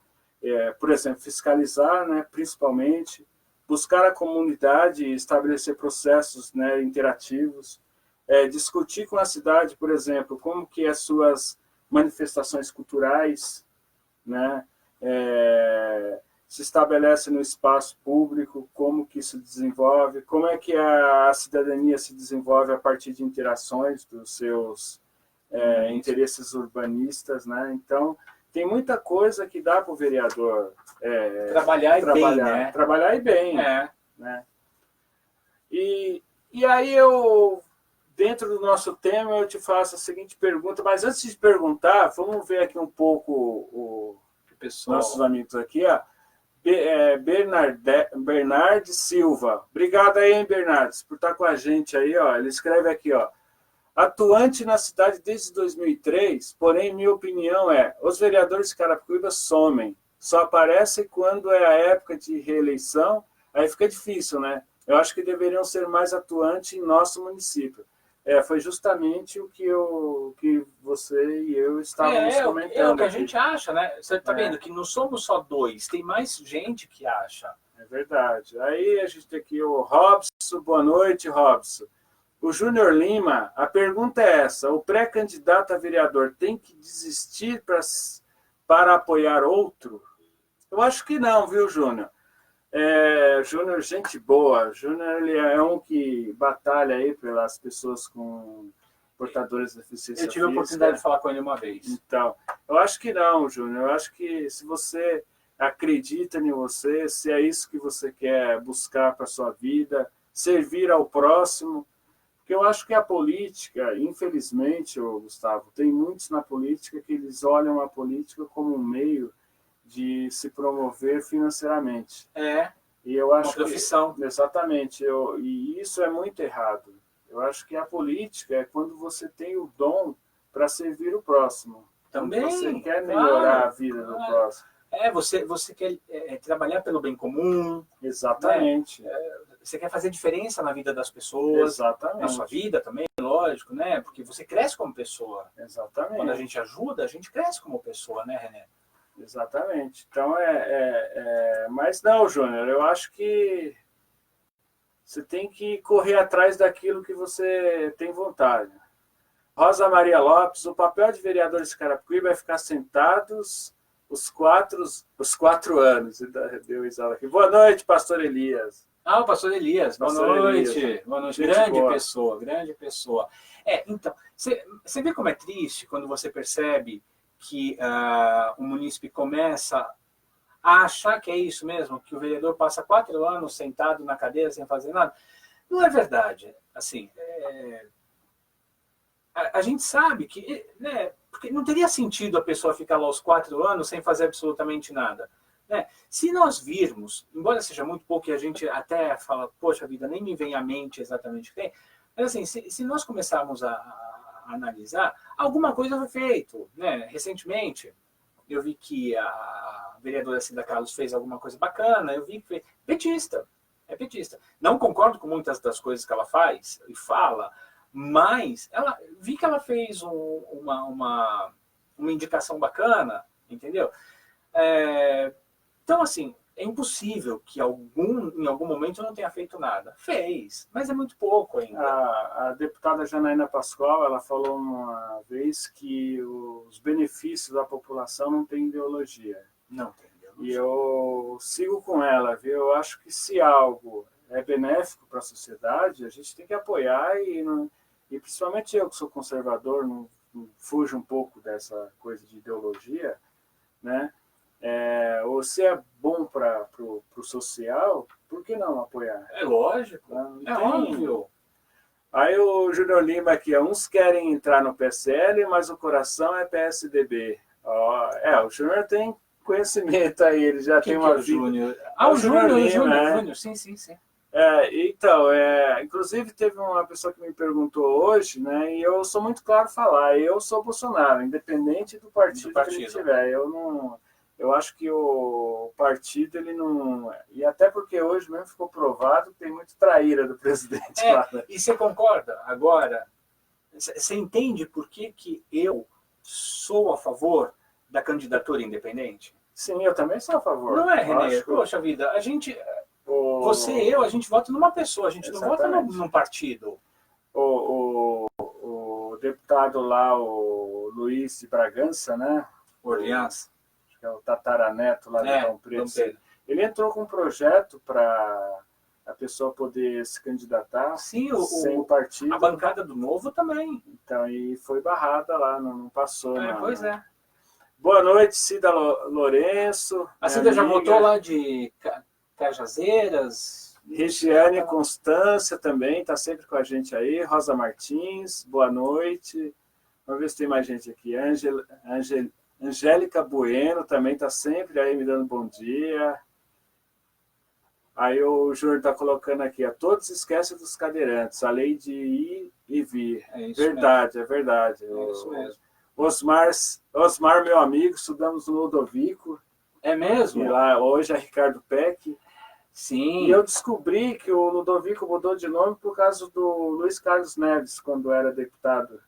Speaker 1: Por exemplo, fiscalizar, né, principalmente, buscar a comunidade e estabelecer processos, né, interativos, discutir com a cidade, por exemplo, como que as suas manifestações culturais, né, se estabelece no espaço público, como que isso desenvolve, como é que a cidadania se desenvolve a partir de interações dos seus interesses urbanistas, né? Então, tem muita coisa que dá para o vereador
Speaker 2: trabalhar bem, né?
Speaker 1: Trabalhar e bem, né? E aí dentro do nosso tema, eu te faço a seguinte pergunta, mas antes de perguntar, vamos ver aqui um pouco nossos amigos aqui, ó. Bernard Silva. Obrigado aí, hein, Bernardes, por estar com a gente aí, ó. Ele escreve aqui, ó. Atuante na cidade desde 2003, porém, minha opinião os vereadores de Carapicuíba somem. Só aparecem quando é a época de reeleição, aí fica difícil, né? Eu acho que deveriam ser mais atuantes em nosso município. Foi justamente o que você e eu estávamos comentando.
Speaker 2: É o que a gente acha, né? Você está vendo que não somos só dois, tem mais gente que acha.
Speaker 1: É verdade. Aí a gente tem aqui o Robson. Boa noite, Robson. O Júnior Lima, a pergunta é essa: o pré-candidato a vereador tem que desistir para apoiar outro? Eu acho que não, viu, Júnior? Júnior, gente boa. Júnior, ele é um que batalha aí pelas pessoas com portadores de deficiência física.
Speaker 2: Eu tive a oportunidade de falar com ele uma vez.
Speaker 1: Então, eu acho que não, Júnior. Eu acho que se você acredita em você, se é isso que você quer buscar para a sua vida, servir ao próximo, porque eu acho que a política, infelizmente, Gustavo, tem muitos na política que eles olham a política como um meio de se promover financeiramente. E eu acho
Speaker 2: uma profissão.
Speaker 1: Exatamente. E isso é muito errado. Eu acho que a política é quando você tem o dom para servir o próximo.
Speaker 2: Também.
Speaker 1: Quando você quer melhorar a vida do próximo.
Speaker 2: Você quer trabalhar pelo bem comum.
Speaker 1: Exatamente.
Speaker 2: Né? Você quer fazer diferença na vida das pessoas.
Speaker 1: Exatamente.
Speaker 2: Na sua vida também, lógico, né? Porque você cresce como pessoa.
Speaker 1: Exatamente.
Speaker 2: Quando a gente ajuda, a gente cresce como pessoa, né, René?
Speaker 1: Exatamente. Então, mas não, Júnior, eu acho que você tem que correr atrás daquilo que você tem vontade. Rosa Maria Lopes, o papel de vereadores de Carapicuíba vai ficar sentados os quatro anos. Deu risada aqui. Boa noite, pastor Elias.
Speaker 2: O pastor Elias. Boa noite. Boa noite. Grande pessoa. Então, você vê como é triste quando você percebe que o munícipe começa a achar que é isso mesmo, que o vereador passa 4 anos sentado na cadeira sem fazer nada. Não é verdade. Assim, a gente sabe que, né, porque não teria sentido a pessoa ficar lá aos 4 anos sem fazer absolutamente nada. Né? Se nós virmos, embora seja muito pouco e a gente até fala, poxa vida, nem me vem à mente exatamente o que tem, mas assim, se nós começarmos a analisar, alguma coisa foi feito. Né? Recentemente, eu vi que a vereadora Cida Carlos fez alguma coisa bacana, eu vi que foi petista. É petista. Não concordo com muitas das coisas que ela faz e fala, mas vi que ela fez uma indicação bacana, entendeu? Então, assim, é impossível que em algum momento não tenha feito nada. Fez, mas é muito pouco ainda.
Speaker 1: A deputada Janaína Pascoal, ela falou uma vez que os benefícios da população não têm ideologia.
Speaker 2: Não tem ideologia.
Speaker 1: E eu sigo com ela, viu? Eu acho que se algo é benéfico para a sociedade, a gente tem que apoiar e principalmente eu que sou conservador, não fujo um pouco dessa coisa de ideologia, né? Ou se é bom para o social, por que não apoiar?
Speaker 2: É lógico, óbvio.
Speaker 1: Aí o Júnior Lima aqui, uns querem entrar no PSL, mas o coração é PSDB. O Júnior tem conhecimento aí, ele já tem uma vida.
Speaker 2: Júnior? O Júnior, sim.
Speaker 1: Então, inclusive teve uma pessoa que me perguntou hoje, né, e eu sou muito claro falar, eu sou Bolsonaro, independente do partido que ele tiver. Eu acho que o partido, ele não... E até porque hoje mesmo ficou provado que tem muito traíra do presidente lá. Né?
Speaker 2: E você concorda? Agora, você entende por que eu sou a favor da candidatura independente?
Speaker 1: Sim, eu também sou a favor.
Speaker 2: Não é, Renê? Poxa vida, a gente... Você e eu, a gente vota numa pessoa, a gente
Speaker 1: Exatamente.
Speaker 2: não vota num partido.
Speaker 1: O deputado lá, o Luiz de Bragança, né?
Speaker 2: Orleans.
Speaker 1: Acho que é o tataraneto lá de Dom Preto. Ele entrou com um projeto para a pessoa poder se candidatar.
Speaker 2: Sim,
Speaker 1: sem partido.
Speaker 2: A bancada do Novo também.
Speaker 1: Então, e foi barrada lá, não passou.
Speaker 2: Pois é.
Speaker 1: Boa noite, Cida Lourenço.
Speaker 2: A Cida já votou lá de Cajazeiras.
Speaker 1: Regiane Constância também está sempre com a gente aí. Rosa Martins, boa noite. Vamos ver se tem mais gente aqui. Angélica Bueno também está sempre aí me dando bom dia. Aí o Júnior está colocando aqui, todos esquecem dos cadeirantes, a lei de ir e vir.
Speaker 2: É isso
Speaker 1: verdade,
Speaker 2: mesmo.
Speaker 1: É verdade.
Speaker 2: É isso mesmo.
Speaker 1: Osmar, meu amigo, estudamos no Ludovico.
Speaker 2: É mesmo?
Speaker 1: E lá hoje é Ricardo Peck.
Speaker 2: Sim.
Speaker 1: E eu descobri que o Ludovico mudou de nome por causa do Luiz Carlos Neves, quando era deputado.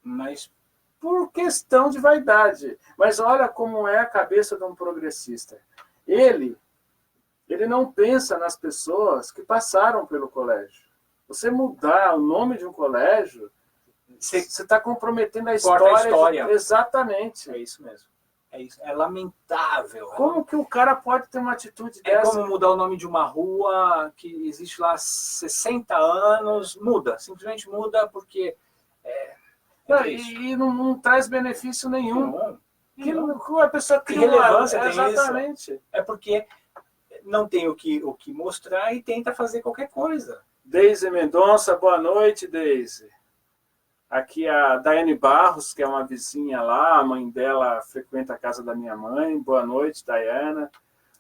Speaker 2: Mas
Speaker 1: por questão de vaidade. Mas olha como é a cabeça de um progressista. Ele não pensa nas pessoas que passaram pelo colégio. Você mudar o nome de um colégio, você está comprometendo a história. Exatamente.
Speaker 2: É isso mesmo. É isso. É lamentável.
Speaker 1: Como que o cara pode ter uma atitude dessa?
Speaker 2: É como mudar o nome de uma rua que existe lá há 60 anos. Muda. Simplesmente muda porque...
Speaker 1: E não traz benefício nenhum.
Speaker 2: Não.
Speaker 1: A pessoa
Speaker 2: que relevância tem
Speaker 1: exatamente.
Speaker 2: Isso? É porque não tem o que mostrar e tenta fazer qualquer coisa.
Speaker 1: Deise Mendonça, boa noite, Deise. Aqui a Daiane Barros, que é uma vizinha lá, a mãe dela frequenta a casa da minha mãe. Boa noite, Daiana.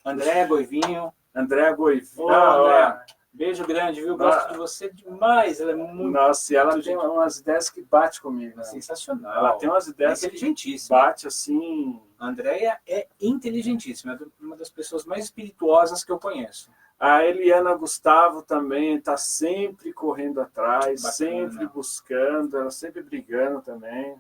Speaker 2: André Goivinho.
Speaker 1: André Goivinho.
Speaker 2: André, beijo grande, viu? Gosto de você demais. Ela é muito...
Speaker 1: Nossa, e ela tem umas ideias que bate comigo. Né?
Speaker 2: Sensacional.
Speaker 1: Ela tem umas ideias
Speaker 2: inteligentíssima.
Speaker 1: Bate assim...
Speaker 2: A Andréia é inteligentíssima. É uma das pessoas mais espirituosas que eu conheço.
Speaker 1: A Eliana Gustavo também está sempre correndo atrás, bacana. Sempre buscando, ela sempre brigando também.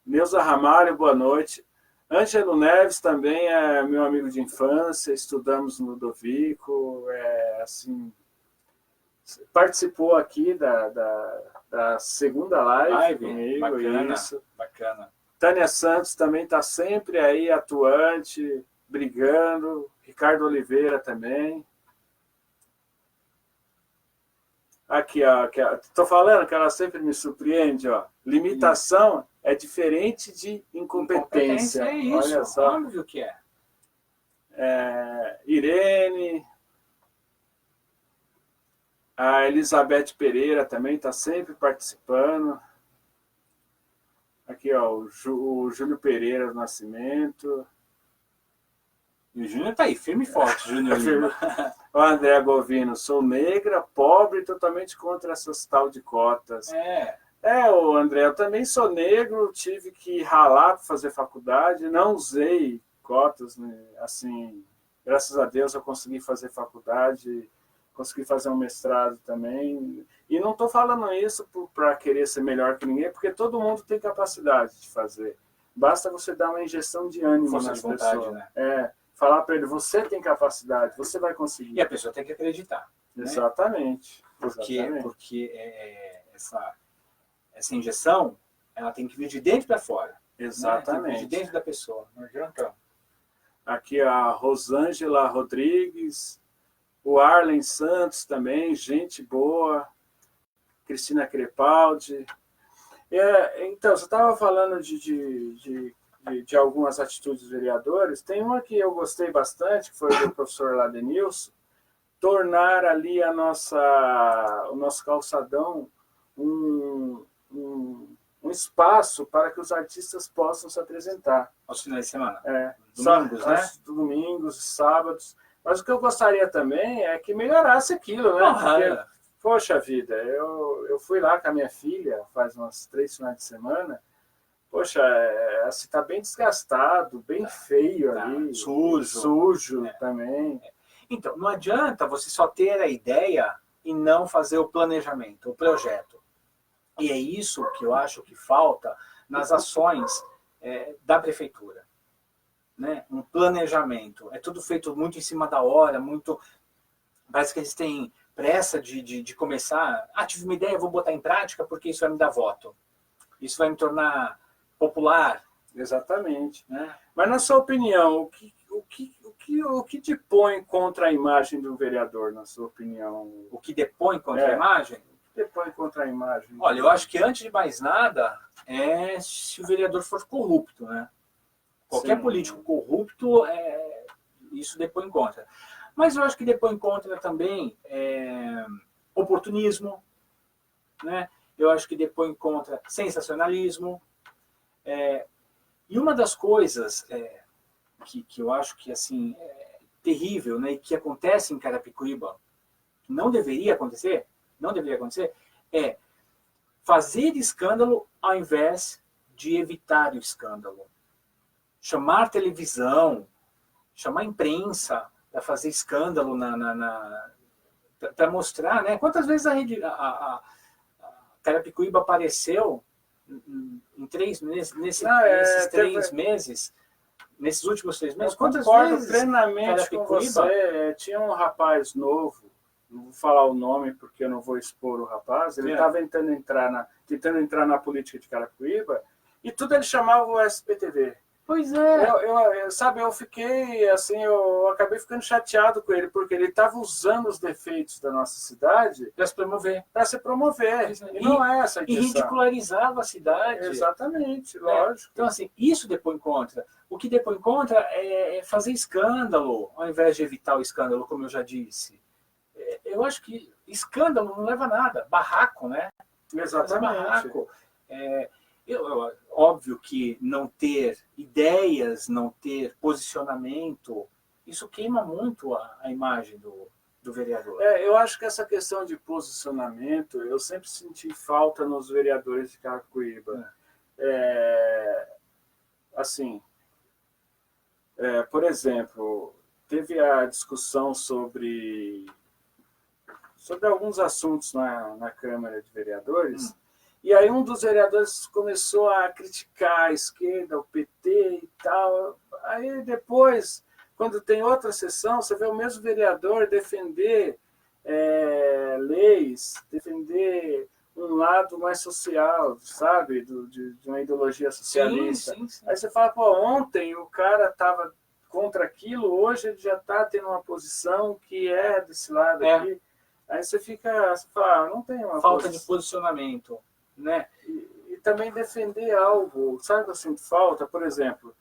Speaker 1: Neuza Ramalho, boa noite. Ângelo Neves também é meu amigo de infância, estudamos no Ludovico, assim, participou aqui da segunda live comigo.
Speaker 2: Bacana, isso. Bacana.
Speaker 1: Tânia Santos também está sempre aí atuante, brigando. Ricardo Oliveira também. Aqui, ó. Estou falando que ela sempre me surpreende, ó. Limitação é diferente de incompetência.
Speaker 2: É isso, olha só. Óbvio que é.
Speaker 1: Irene. A Elizabeth Pereira também está sempre participando. Aqui, ó, o Júlio Pereira do Nascimento.
Speaker 2: E o Júnior tá aí, firme e forte, Júnior Lima.
Speaker 1: O André Govino, sou negra, pobre, totalmente contra essas tal de cotas. O André, eu também sou negro, tive que ralar para fazer faculdade, não usei cotas, né? Assim, graças a Deus eu consegui fazer faculdade, consegui fazer um mestrado também. E não estou falando isso para querer ser melhor que ninguém, porque todo mundo tem capacidade de fazer. Basta você dar uma injeção de ânimo nas pessoas. Né? Falar para ele, você tem capacidade, você vai conseguir.
Speaker 2: E a pessoa tem que acreditar.
Speaker 1: Exatamente.
Speaker 2: Né? Porque essa injeção, ela tem que vir de dentro para fora.
Speaker 1: Exatamente.
Speaker 2: Né? Tem que vir de dentro da pessoa. Não adianta.
Speaker 1: Aqui a Rosângela Rodrigues, o Arlen Santos também, gente boa, Cristina Crepaldi. Então, você estava falando de algumas atitudes dos vereadores, tem uma que eu gostei bastante, que foi do professor Ladenilson, tornar ali o nosso calçadão um espaço para que os artistas possam se apresentar.
Speaker 2: Aos finais de semana?
Speaker 1: Domingos, né? Domingos, sábados. Mas o que eu gostaria também é que melhorasse aquilo, né? Porque, poxa vida, eu fui lá com a minha filha faz umas 3 finais de semana. Poxa, assim, tá bem desgastado, bem feio ali. Sujo também.
Speaker 2: Então, não adianta você só ter a ideia e não fazer o planejamento, o projeto. E é isso que eu acho que falta nas ações da prefeitura. Né? Um planejamento. É tudo feito muito em cima da hora, muito... Parece que eles têm pressa de começar. Tive uma ideia, vou botar em prática porque isso vai me dar voto. Isso vai me tornar popular.
Speaker 1: Exatamente. Né? Mas, na sua opinião, o que depõe contra a imagem do vereador, na sua opinião?
Speaker 2: O que depõe contra a imagem?
Speaker 1: Depõe contra a imagem.
Speaker 2: Olha, eu acho que, antes de mais nada, se o vereador for corrupto. Né? Qualquer político corrupto, isso depõe contra. Mas eu acho que depõe contra também oportunismo. Né? Eu acho que depõe contra sensacionalismo. E uma das coisas que eu acho que assim, é terrível, né, e que acontece em Carapicuíba, que não deveria acontecer, é fazer escândalo ao invés de evitar o escândalo. Chamar televisão, chamar imprensa para fazer escândalo para mostrar, né? Quantas vezes a Carapicuíba apareceu em 3 meses, nesses 3 meses, nesses últimos 3 meses,
Speaker 1: quantas vezes plenamente com você. Tinha um rapaz novo, não vou falar o nome porque eu não vou expor o rapaz, ele estava tentando entrar na política de Carapicuíba, e tudo ele chamava o SBTV.
Speaker 2: Pois é.
Speaker 1: Eu fiquei assim, eu acabei ficando chateado com ele, porque ele estava usando os defeitos da nossa cidade
Speaker 2: para se promover.
Speaker 1: E não é essa intenção.
Speaker 2: E ridicularizava a cidade.
Speaker 1: Exatamente, lógico.
Speaker 2: Então, assim, isso depõe contra. O que depõe contra é fazer escândalo, ao invés de evitar o escândalo, como eu já disse. Eu acho que escândalo não leva a nada. Barraco, né?
Speaker 1: Exatamente.
Speaker 2: Barraco. Óbvio que não ter ideias, não ter posicionamento, isso queima muito a imagem do vereador.
Speaker 1: Eu acho que essa questão de posicionamento, eu sempre senti falta nos vereadores de Carapicuíba. Assim, por exemplo, teve a discussão sobre alguns assuntos na Câmara de Vereadores. E aí um dos vereadores começou a criticar a esquerda, o PT e tal. Aí depois, quando tem outra sessão, você vê o mesmo vereador defender leis, defender um lado mais social, sabe? De uma ideologia socialista.
Speaker 2: Sim.
Speaker 1: Aí você fala, ontem o cara estava contra aquilo, hoje ele já está tendo uma posição que é desse lado aqui. Aí você fala, não tem uma
Speaker 2: falta de posicionamento. Né?
Speaker 1: E também defender algo, sabe o que eu sinto falta? Por exemplo,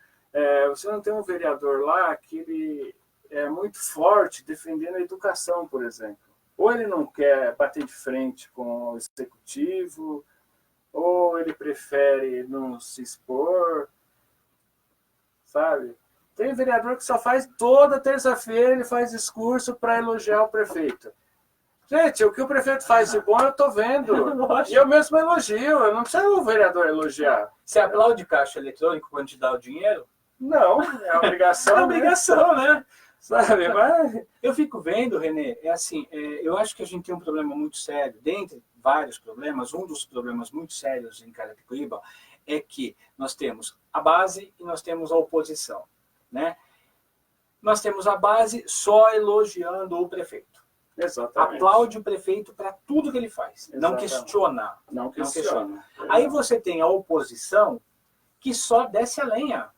Speaker 1: você não tem um vereador lá que ele é muito forte defendendo a educação, por exemplo. Ou ele não quer bater de frente com o executivo, ou ele prefere não se expor, sabe? Tem vereador que só faz toda terça-feira, ele faz discurso para elogiar o prefeito. Gente, o que o prefeito faz de bom eu estou vendo. E eu mesmo elogio, eu não preciso o vereador elogiar.
Speaker 2: Você aplaude caixa eletrônico quando te dá o dinheiro?
Speaker 1: Não, é obrigação.
Speaker 2: É obrigação, né?
Speaker 1: Sabe, mas...
Speaker 2: Eu fico vendo, Renê, é assim, eu acho que a gente tem um problema muito sério, dentre vários problemas, um dos problemas muito sérios em Carapicuíba é que nós temos a base e nós temos a oposição, né? Nós temos a base só elogiando o prefeito.
Speaker 1: Exatamente.
Speaker 2: Aplaude o prefeito para tudo que ele faz,
Speaker 1: Exatamente.
Speaker 2: não questiona.
Speaker 1: Não questiona.
Speaker 2: Aí você tem a oposição que só desce a lenha.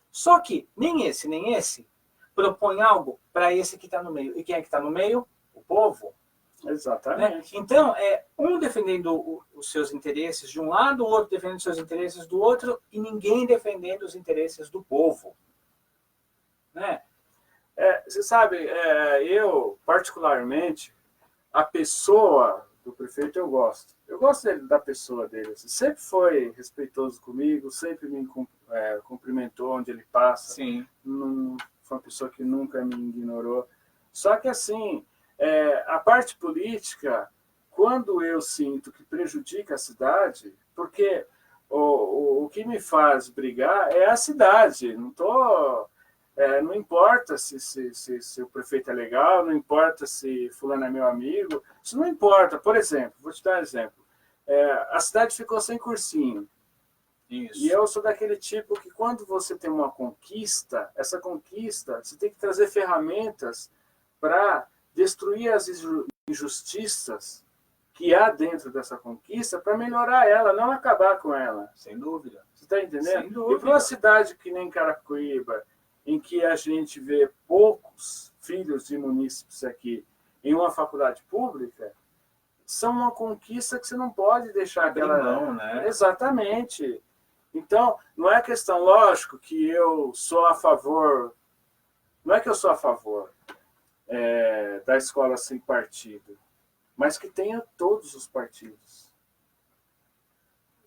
Speaker 2: Só que nem esse propõe algo para esse que está no meio. E quem é que está no meio? O povo.
Speaker 1: Exatamente.
Speaker 2: Né? Então, um defendendo os seus interesses de um lado, o outro defendendo os seus interesses do outro, e ninguém defendendo os interesses do povo. Né?
Speaker 1: Você sabe, eu, particularmente, a pessoa do prefeito eu gosto. Eu gosto da pessoa dele. Assim, sempre foi respeitoso comigo, sempre me cumprimentou onde ele passa.
Speaker 2: Sim.
Speaker 1: Não foi uma pessoa que nunca me ignorou. Só que, assim, a parte política, quando eu sinto que prejudica a cidade, porque o que me faz brigar é a cidade. Não importa se o prefeito é legal, não importa se fulano é meu amigo, isso não importa. Por exemplo, vou te dar um exemplo. A cidade ficou sem cursinho.
Speaker 2: Isso.
Speaker 1: E eu sou daquele tipo que quando você tem uma conquista, essa conquista, você tem que trazer ferramentas para destruir as injustiças que há dentro dessa conquista para melhorar ela, não acabar com ela.
Speaker 2: Sem dúvida.
Speaker 1: Você está entendendo?
Speaker 2: Sem dúvida.
Speaker 1: E para uma cidade que nem Carapicuíba, em que a gente vê poucos filhos de munícipes aqui em uma faculdade pública, são uma conquista que você não pode deixar aquela...
Speaker 2: Não, né?
Speaker 1: Exatamente. Então, não é questão, lógico, que eu sou a favor... Não é que eu sou a favor da escola sem partido, mas que tenha todos os partidos.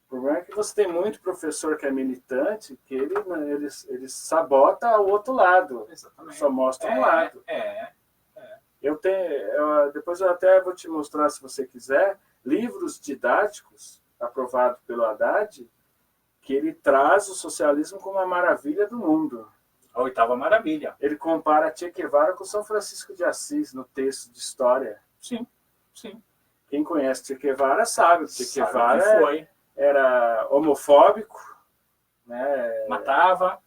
Speaker 1: O problema é que você tem muito professor que é militante, que ele sabota o outro lado.
Speaker 2: Exatamente.
Speaker 1: Só mostra um lado. Depois eu até vou te mostrar, se você quiser, livros didáticos aprovados pelo Haddad, que ele traz o socialismo como a maravilha do mundo.
Speaker 2: A oitava maravilha.
Speaker 1: Ele compara Che Guevara com São Francisco de Assis no texto de história.
Speaker 2: Sim, sim.
Speaker 1: Quem conhece Che Guevara sabe. Che Guevara era homofóbico, né? Matava,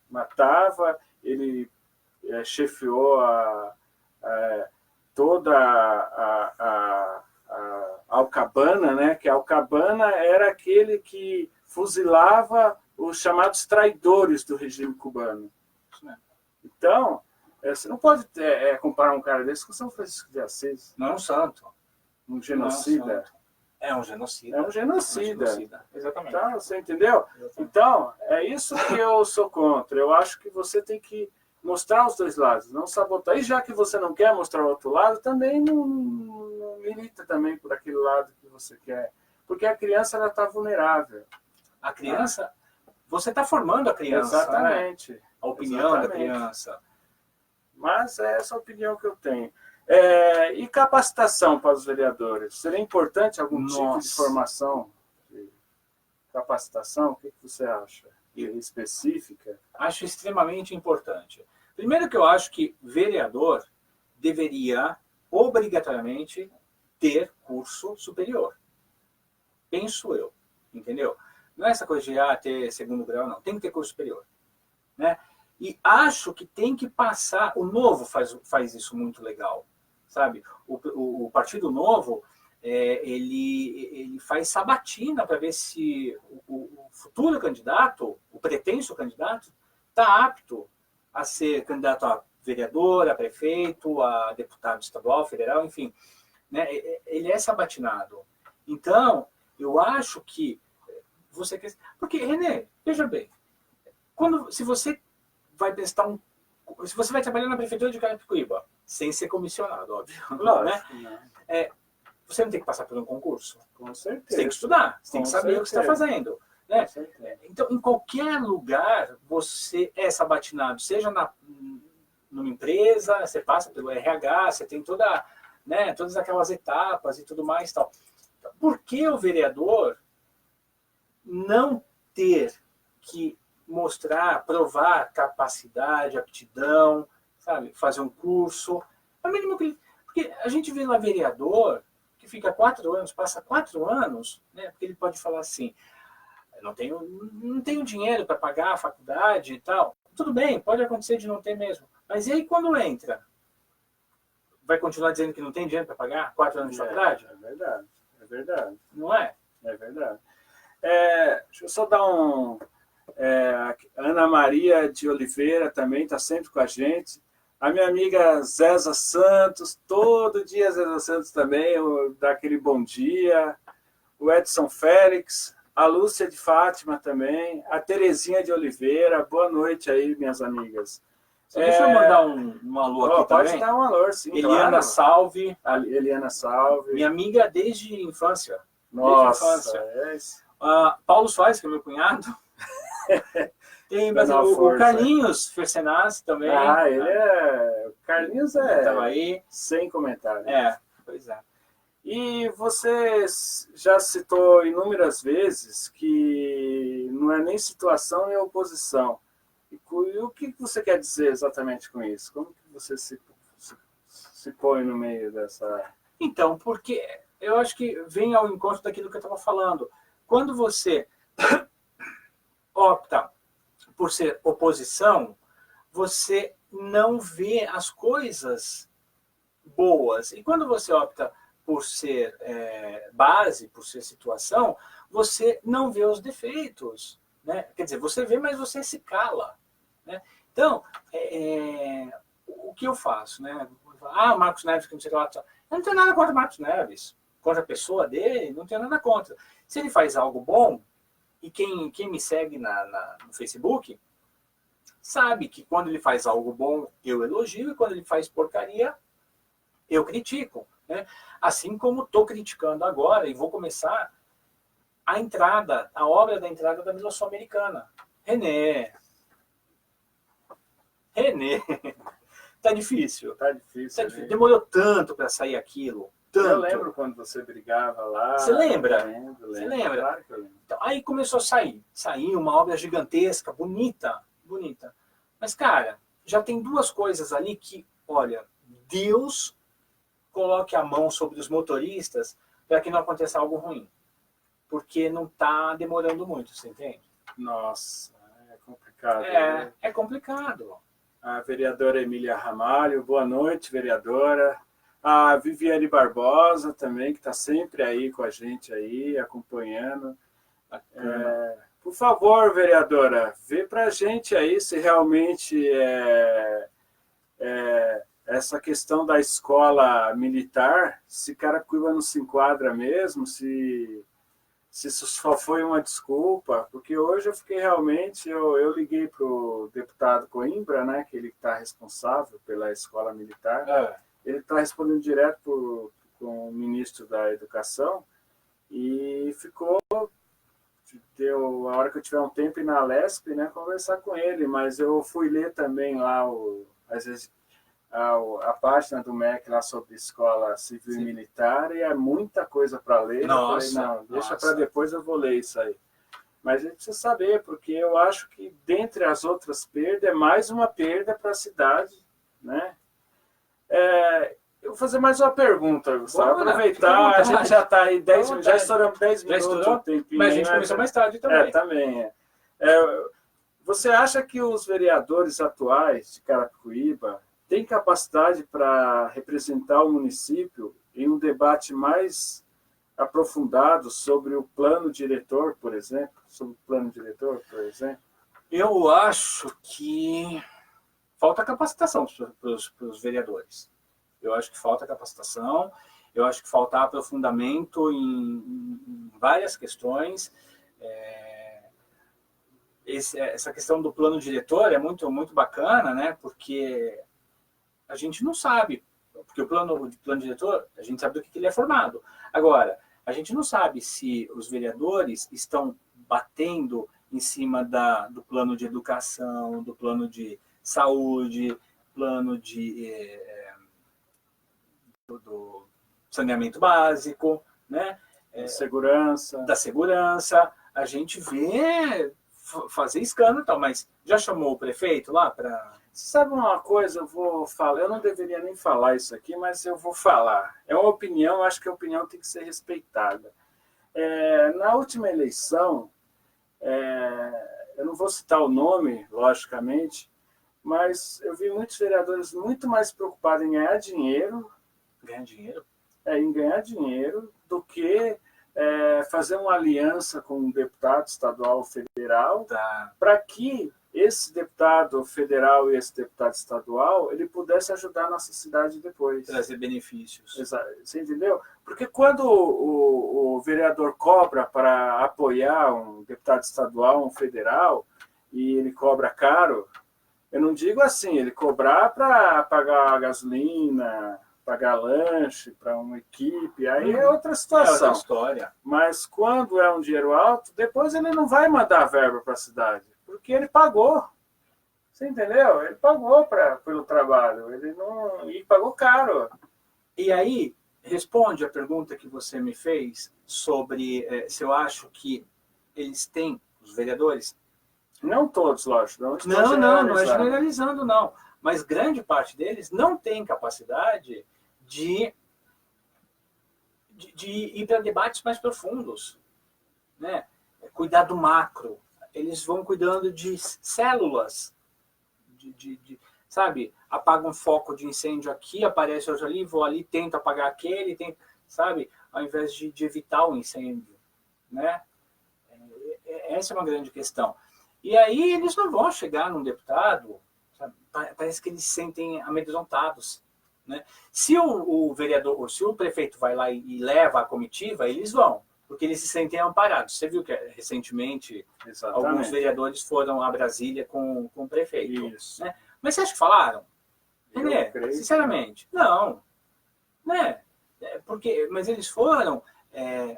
Speaker 1: ele chefiou toda a Alcabana, né? Que a Alcabana era aquele que fuzilava os chamados traidores do regime cubano. Então, você não pode comparar um cara desse com São Francisco de Assis.
Speaker 2: Não é um santo.
Speaker 1: Um genocida.
Speaker 2: É um genocida.
Speaker 1: É um genocida.
Speaker 2: Exatamente.
Speaker 1: Então, você entendeu? Exatamente. Então, é isso que eu sou contra. Eu acho que você tem que mostrar os dois lados, não sabotar. E já que você não quer mostrar o outro lado, também não milita também por aquele lado que você quer. Porque a criança está vulnerável.
Speaker 2: A criança... Você está formando a criança.
Speaker 1: Exatamente.
Speaker 2: Né? A opinião da criança.
Speaker 1: Mas é essa a opinião que eu tenho. E capacitação para os vereadores? Seria importante algum tipo de formação, de capacitação? O que você acha? Específica?
Speaker 2: Acho extremamente importante. Primeiro que eu acho que vereador deveria, obrigatoriamente, ter curso superior. Penso eu, entendeu? Não é essa coisa de ter segundo grau, não. Tem que ter curso superior. Né? E acho que tem que passar... O Novo faz isso muito legal. Sabe? O Partido Novo, ele faz sabatina para ver se o futuro candidato, o pretenso candidato, está apto a ser candidato a vereador, a prefeito, a deputado estadual, federal, enfim. Né? Ele é sabatinado. Então, eu acho que você quer... Porque, Renê, veja bem, se você vai prestar se você vai trabalhar na prefeitura de Carapicuíba, sem ser comissionado, óbvio.
Speaker 1: Lógico,
Speaker 2: né? você não tem que passar por um concurso.
Speaker 1: Com certeza.
Speaker 2: Você tem que estudar, você tem que saber o que você está fazendo. Né? Então, em qualquer lugar, você é sabatinado, seja numa empresa, você passa pelo RH, você tem todas aquelas etapas e tudo mais. Tal. Por que o vereador não ter que mostrar, provar capacidade, aptidão, sabe? Fazer um curso? É o mínimo que... Porque a gente vê lá vereador que fica 4 anos, passa 4 anos, né? Porque ele pode falar assim, não tenho dinheiro para pagar a faculdade e tal. Tudo bem, pode acontecer de não ter mesmo. Mas e aí quando entra? Vai continuar dizendo que não tem dinheiro para pagar 4 anos de faculdade?
Speaker 1: É verdade, é verdade.
Speaker 2: Não é?
Speaker 1: É verdade. Deixa eu só dar Ana Maria de Oliveira também está sempre com a gente. A minha amiga Zéza Santos, todo dia Zéza Santos também, dá aquele bom dia. O Edson Félix, a Lúcia de Fátima também, a Terezinha de Oliveira. Boa noite aí, minhas amigas.
Speaker 2: Deixa eu mandar um alô aqui também.
Speaker 1: Pode dar um alô, sim.
Speaker 2: Eliana, claro. Salve.
Speaker 1: Eliana, salve.
Speaker 2: Minha amiga desde infância.
Speaker 1: Nossa,
Speaker 2: desde infância. Paulo Soares, que é meu cunhado. Tem o Carlinhos Fersenaz também.
Speaker 1: O Carlinhos
Speaker 2: estava aí.
Speaker 1: Sem comentário.
Speaker 2: Pois é.
Speaker 1: E você já citou inúmeras vezes que não é nem situação nem oposição. E o que você quer dizer exatamente com isso? Como que você se põe no meio dessa...
Speaker 2: Então, porque eu acho que vem ao encontro daquilo que eu estava falando. Quando você opta por ser oposição, você não vê as coisas boas. E quando você opta por ser base, por ser situação, você não vê os defeitos. Né? Quer dizer, você vê, mas você se cala. Né? Então, o que eu faço? Né? Marcos Neves, que não sei lá. Eu não tenho nada contra Marcos Neves. Contra a pessoa dele, não tenho nada contra. Se ele faz algo bom, e quem me segue no Facebook, sabe que quando ele faz algo bom, eu elogio, e quando ele faz porcaria, eu critico. Né? Assim como estou criticando agora, e vou começar a obra da entrada da Vila Sul-Americana. René. Tá difícil.
Speaker 1: Tá difícil.
Speaker 2: Demorou tanto para sair aquilo. Tanto.
Speaker 1: Eu lembro quando você brigava lá.
Speaker 2: Você lembra?
Speaker 1: Lembro.
Speaker 2: Você lembra?
Speaker 1: Claro que eu lembro.
Speaker 2: Então, aí começou a sair. Saiu uma obra gigantesca, bonita. Mas, cara, já tem 2 coisas ali que, olha, Deus coloque a mão sobre os motoristas para que não aconteça algo ruim. Porque não está demorando muito, você entende?
Speaker 1: Nossa, é complicado.
Speaker 2: É complicado.
Speaker 1: A vereadora Emília Ramalho, boa noite, vereadora. A Viviane Barbosa também, que está sempre aí com a gente aí, acompanhando. Por favor, vereadora, vê para a gente aí se realmente essa questão da escola militar, se Carapicuíba não se enquadra mesmo, se isso só foi uma desculpa, porque hoje eu fiquei realmente, eu liguei para o deputado Coimbra, né, que ele está responsável pela escola militar, ele está respondendo direto com o ministro da Educação, e deu a hora que eu tiver um tempo ir na Lesp, né, conversar com ele, mas eu fui ler também lá, às vezes, a página do MEC lá sobre escola civil e militar, e é muita coisa para ler.
Speaker 2: Nossa,
Speaker 1: eu falei, não, deixa para depois, eu vou ler isso aí. Mas a gente precisa saber, porque eu acho que, dentre as outras perdas, é mais uma perda para a cidade, né? Eu vou fazer mais uma pergunta, Gustavo. Aproveitar, a gente já está aí, já estouramos 10 minutos.
Speaker 2: Mas a gente começou mais tarde também.
Speaker 1: Também. Você acha que os vereadores atuais de Carapicuíba têm capacidade para representar o município em um debate mais aprofundado sobre o plano diretor, por exemplo?
Speaker 2: Eu acho que falta capacitação para os vereadores. Eu acho que falta capacitação, eu acho que falta aprofundamento em várias questões. Essa questão do plano diretor é muito, muito bacana, né? Porque a gente não sabe. Porque o plano diretor, a gente sabe do que ele é formado. Agora, a gente não sabe se os vereadores estão batendo em cima do plano de educação, do plano de saúde, plano do saneamento básico, né?
Speaker 1: Da segurança.
Speaker 2: A gente vê fazer escândalo e tal, mas já chamou o prefeito lá para...
Speaker 1: Sabe uma coisa, eu vou falar, eu não deveria nem falar isso aqui, mas eu vou falar. É uma opinião, acho que a opinião tem que ser respeitada. Na última eleição, eu não vou citar o nome, logicamente, mas eu vi muitos vereadores muito mais preocupados em ganhar dinheiro.
Speaker 2: Ganhar dinheiro?
Speaker 1: Em ganhar dinheiro do que fazer uma aliança com um deputado estadual ou federal para que esse deputado federal e esse deputado estadual ele pudesse ajudar a nossa cidade depois.
Speaker 2: Trazer benefícios.
Speaker 1: Você entendeu? Porque quando o vereador cobra para apoiar um deputado estadual, um federal, e ele cobra caro, eu não digo assim, ele cobrar para pagar a gasolina, pagar lanche para uma equipe, aí é outra situação.
Speaker 2: É outra história.
Speaker 1: Mas quando é um dinheiro alto, depois ele não vai mandar verba para a cidade, porque ele pagou. Você entendeu? Ele pagou pelo trabalho, e pagou caro.
Speaker 2: E aí, responde a pergunta que você me fez sobre se eu acho que eles têm, os vereadores...
Speaker 1: Não todos, lógico.
Speaker 2: Não é generalizando, não. Mas grande parte deles não tem capacidade de ir para debates mais profundos, né? Cuidar do macro. Eles vão cuidando de células, sabe? Apaga um foco de incêndio aqui, aparece outro ali, vou ali, tento apagar aquele, sabe? Ao invés de evitar o incêndio, né? Essa é uma grande questão. E aí eles não vão chegar num deputado, sabe? Parece que eles se sentem amedrontados, né? Se o vereador, ou se o prefeito vai lá e leva a comitiva, eles vão, porque eles se sentem amparados. Você viu que recentemente alguns vereadores foram a Brasília com o prefeito.
Speaker 1: Isso.
Speaker 2: Né? Mas você acha que falaram? Sinceramente, não. Né? Mas eles foram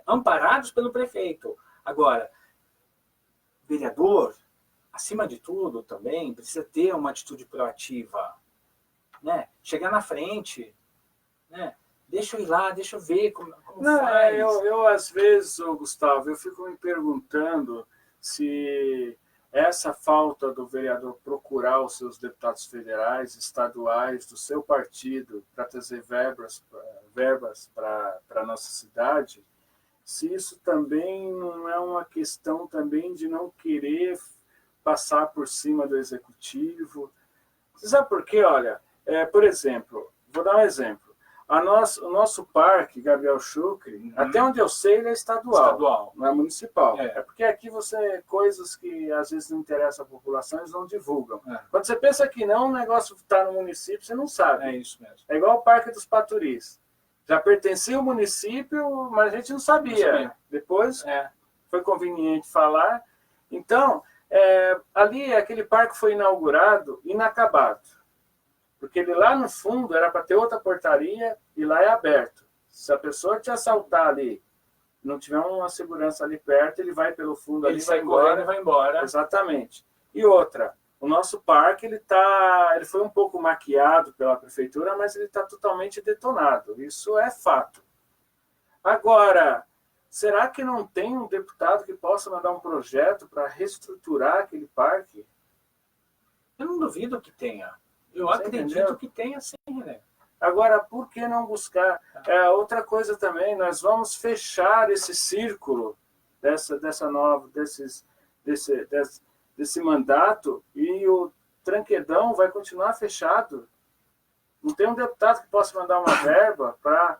Speaker 2: amparados pelo prefeito. Agora, vereador, acima de tudo, também precisa ter uma atitude proativa, né? Chegar na frente, né? Deixa eu ir lá, deixa eu ver como faz.
Speaker 1: Eu às vezes, Gustavo, eu fico me perguntando se essa falta do vereador procurar os seus deputados federais, estaduais, do seu partido, para trazer verbas para a nossa cidade, se isso também não é uma questão também de não querer passar por cima do executivo. Você sabe por quê? Olha, por exemplo, vou dar um exemplo. O nosso parque, Gabriel Chucre, até onde eu sei, ele é estadual. Não é municipal. É porque aqui coisas que às vezes não interessam a população, eles não divulgam. Quando você pensa que não, o negócio está no município, você não sabe.
Speaker 2: É isso mesmo.
Speaker 1: É igual o Parque dos Paturis. Já pertencia ao município, mas a gente não sabia. Depois foi conveniente falar. Então, ali, aquele parque foi inaugurado, inacabado. Porque ele lá no fundo era para ter outra portaria e lá é aberto. Se a pessoa te assaltar ali, não tiver uma segurança ali perto, ele vai pelo fundo ali,
Speaker 2: sai correndo e vai embora.
Speaker 1: Exatamente. E outra, o nosso parque ele foi um pouco maquiado pela prefeitura, mas ele está totalmente detonado. Isso é fato. Agora, será que não tem um deputado que possa mandar um projeto para reestruturar aquele parque?
Speaker 2: Eu não duvido que tenha. Eu acredito que tenha sim, né?
Speaker 1: Agora, por que não buscar? Outra coisa também, nós vamos fechar esse círculo desse mandato e o Tranquedão vai continuar fechado. Não tem um deputado que possa mandar uma verba para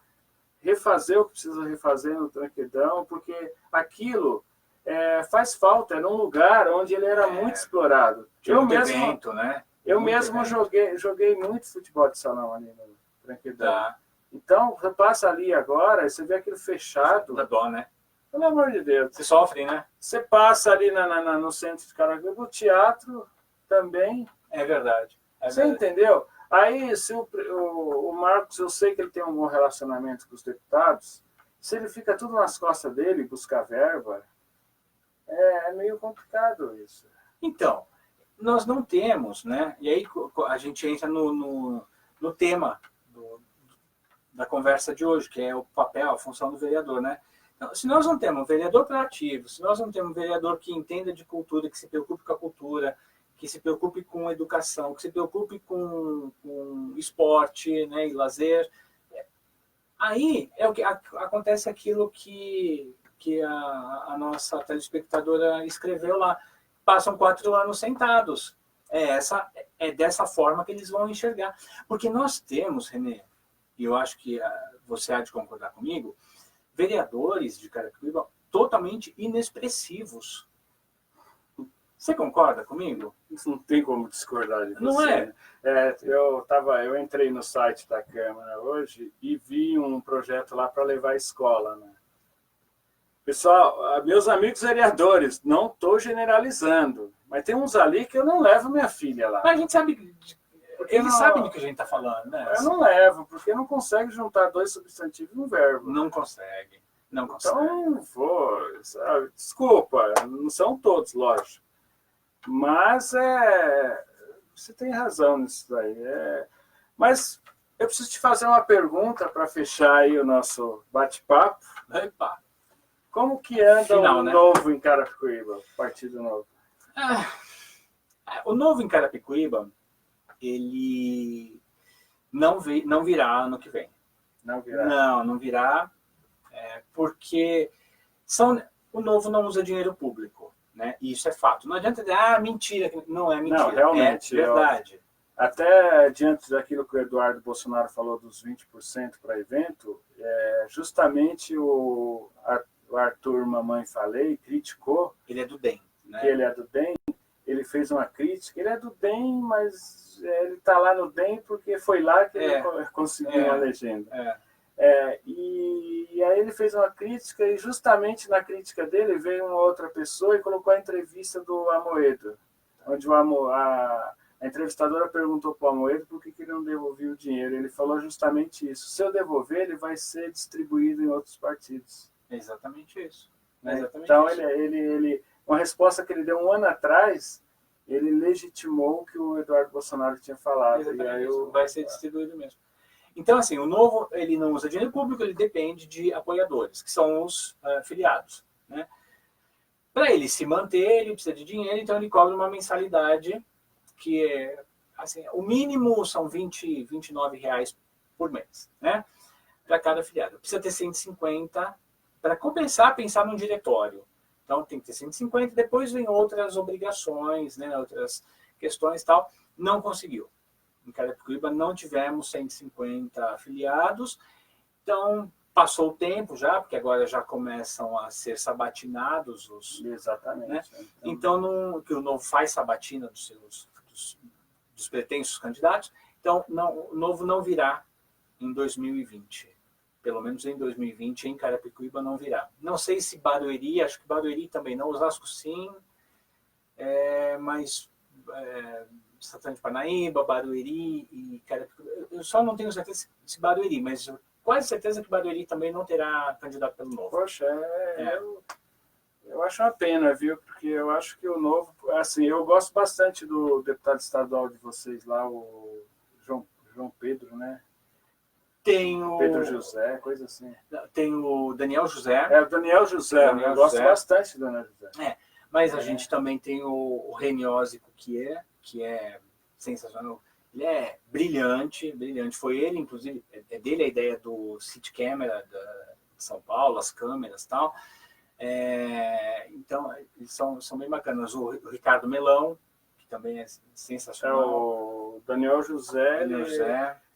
Speaker 1: refazer o que precisa refazer no Tranquedão, porque aquilo faz falta, era um lugar onde ele era muito explorado.
Speaker 2: Evento, né?
Speaker 1: Eu mesmo joguei muito futebol de salão ali no Tranquedão. Então, você passa ali agora e você vê aquilo fechado.
Speaker 2: Dá dó, né?
Speaker 1: Pelo amor de Deus.
Speaker 2: Você sofre, né?
Speaker 1: Você passa ali no centro de Caraguá, o teatro também.
Speaker 2: É verdade.
Speaker 1: Você entendeu? Aí, se o Marcos, eu sei que ele tem um bom relacionamento com os deputados, se ele fica tudo nas costas dele, buscar verba, é meio complicado isso.
Speaker 2: Então, nós não temos, né? E aí a gente entra no tema da conversa de hoje, que é o papel, a função do vereador, né? Então, se nós não temos um vereador proativo, se nós não temos um vereador que entenda de cultura, que se preocupe com a cultura, que se preocupe com a educação, que se preocupe com esporte, né, e lazer, aí é o que acontece aquilo que a nossa telespectadora escreveu lá. Passam 4 anos sentados. É dessa forma que eles vão enxergar. Porque nós temos, Renê, e eu acho que você há de concordar comigo, vereadores de Carapicuíba totalmente inexpressivos. Você concorda comigo?
Speaker 1: Isso não tem como discordar de você.
Speaker 2: Não é?
Speaker 1: Eu entrei no site da Câmara hoje e vi um projeto lá para levar a escola, né? Pessoal, meus amigos vereadores, não estou generalizando, mas tem uns ali que eu não levo minha filha lá.
Speaker 2: Mas a gente sabe, eles sabem do que a gente está falando, né?
Speaker 1: Eu não levo, porque não consegue juntar 2 substantivos no verbo.
Speaker 2: Não consegue, não consegue.
Speaker 1: Então, vou, sabe? Desculpa, não são todos, lógico. Mas você tem razão nisso daí. Mas eu preciso te fazer uma pergunta para fechar aí o nosso bate-papo.
Speaker 2: Epa.
Speaker 1: Como que anda
Speaker 2: Final,
Speaker 1: o
Speaker 2: né?
Speaker 1: Novo em Carapicuíba, Partido Novo?
Speaker 2: O Novo em Carapicuíba, ele não virá ano que vem.
Speaker 1: Não virá?
Speaker 2: Não virá, porque o Novo não usa dinheiro público, né? E isso é fato. Não adianta dizer, mentira. Não é mentira.
Speaker 1: Não, realmente.
Speaker 2: É verdade.
Speaker 1: Até diante daquilo que o Eduardo Bolsonaro falou dos 20% para evento, justamente o Arthur Mamãe Falei criticou.
Speaker 2: Ele é do DEM, né?
Speaker 1: Que ele é do DEM. Ele fez uma crítica. Ele é do DEM, mas ele está lá no DEM porque foi lá que ele conseguiu uma legenda. E aí ele fez uma crítica e justamente na crítica dele veio uma outra pessoa e colocou a entrevista do Amoedo, onde a entrevistadora perguntou para o Amoedo por que ele não devolvia o dinheiro. Ele falou justamente isso. Se eu devolver, ele vai ser distribuído em outros partidos.
Speaker 2: É exatamente isso.
Speaker 1: Então, uma resposta que ele deu 1 ano atrás, ele legitimou o que o Eduardo Bolsonaro tinha falado.
Speaker 2: Exatamente isso. Vai ser distribuído mesmo. Então, assim, o Novo, ele não usa dinheiro público, ele depende de apoiadores, que são os filiados, né? Para ele se manter, ele precisa de dinheiro, então ele cobra uma mensalidade que é, assim, o mínimo são R$29 por mês, né? Para cada afiliado. Precisa ter 150 para compensar, pensar num diretório. Então tem que ter 150, depois vem outras obrigações, né? Outras questões e tal. Não conseguiu. Em Carapicuíba não tivemos 150 afiliados, então passou o tempo já, porque agora já começam a ser sabatinados os...
Speaker 1: Exatamente.
Speaker 2: Né? Então, que o Novo faz sabatina dos pretensos candidatos, então o Novo não virá em 2020. Pelo menos em 2020, em Carapicuíba não virá. Não sei se Barueri, acho que Barueri também não, Osasco sim, mas Santana de Parnaíba, Barueri e Carapicuíba. Eu só não tenho certeza se Barueri, mas quase certeza que Barueri também não terá candidato pelo Novo.
Speaker 1: Poxa, eu acho uma pena, viu? Porque eu acho que o Novo... Assim, eu gosto bastante do deputado estadual de vocês lá, o João Pedro, né?
Speaker 2: Tem o...
Speaker 1: Pedro José, coisa assim.
Speaker 2: Tem o Daniel José.
Speaker 1: O Daniel José. Eu gosto bastante do Daniel José.
Speaker 2: Mas a gente também tem o Reniósico, que é sensacional. Ele é brilhante. Foi ele, inclusive, é dele a ideia do City Camera de São Paulo, as câmeras e tal. Então, eles são bem bacanas. O Ricardo Melão, que também é sensacional.
Speaker 1: O Daniel José,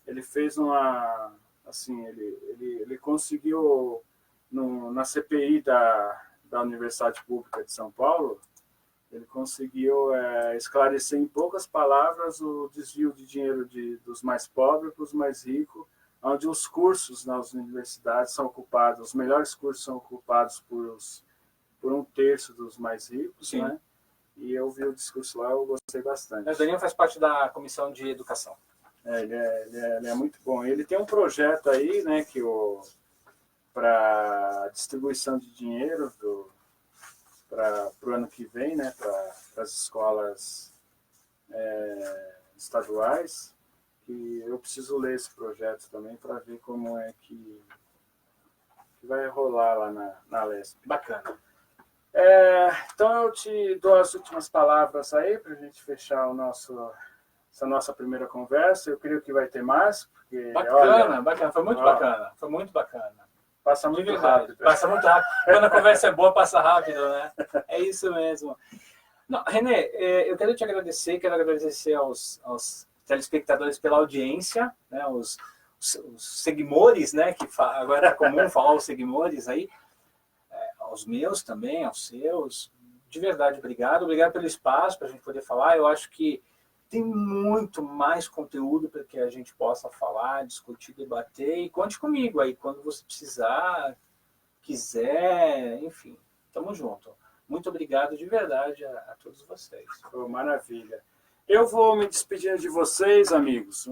Speaker 1: ele fez uma... Assim, ele conseguiu, na CPI da Universidade Pública de São Paulo, ele conseguiu esclarecer em poucas palavras o desvio de dinheiro dos mais pobres para os mais ricos, onde os cursos nas universidades são ocupados, os melhores cursos são ocupados por 1/3 dos mais ricos,
Speaker 2: sim,
Speaker 1: né? E eu vi o discurso lá, eu gostei bastante.
Speaker 2: O Daniel faz parte da Comissão de Educação.
Speaker 1: Ele é muito bom. Ele tem um projeto aí, né, para distribuição de dinheiro para o ano que vem, né, para as escolas estaduais, que eu preciso ler esse projeto também para ver como é que vai rolar lá na Lesp.
Speaker 2: Bacana.
Speaker 1: Então eu te dou as últimas palavras aí para a gente fechar essa nossa primeira conversa. Eu creio que vai ter mais, porque
Speaker 2: bacana, foi muito bacana, foi muito bacana.
Speaker 1: Passa muito rápido.
Speaker 2: Passa muito rápido. Quando a conversa é boa, passa rápido, né? É isso mesmo. Não, René, eu quero te agradecer, aos telespectadores pela audiência, né? Os seguimores, né? Que agora é comum falar os seguimores aí, aos meus também, aos seus. De verdade, obrigado. Obrigado pelo espaço para a gente poder falar. Eu acho que tem muito mais conteúdo para que a gente possa falar, discutir, debater. E conte comigo aí, quando você precisar, quiser, enfim. Tamo junto. Muito obrigado de verdade a todos vocês.
Speaker 1: Maravilha. Eu vou me despedindo de vocês, amigos.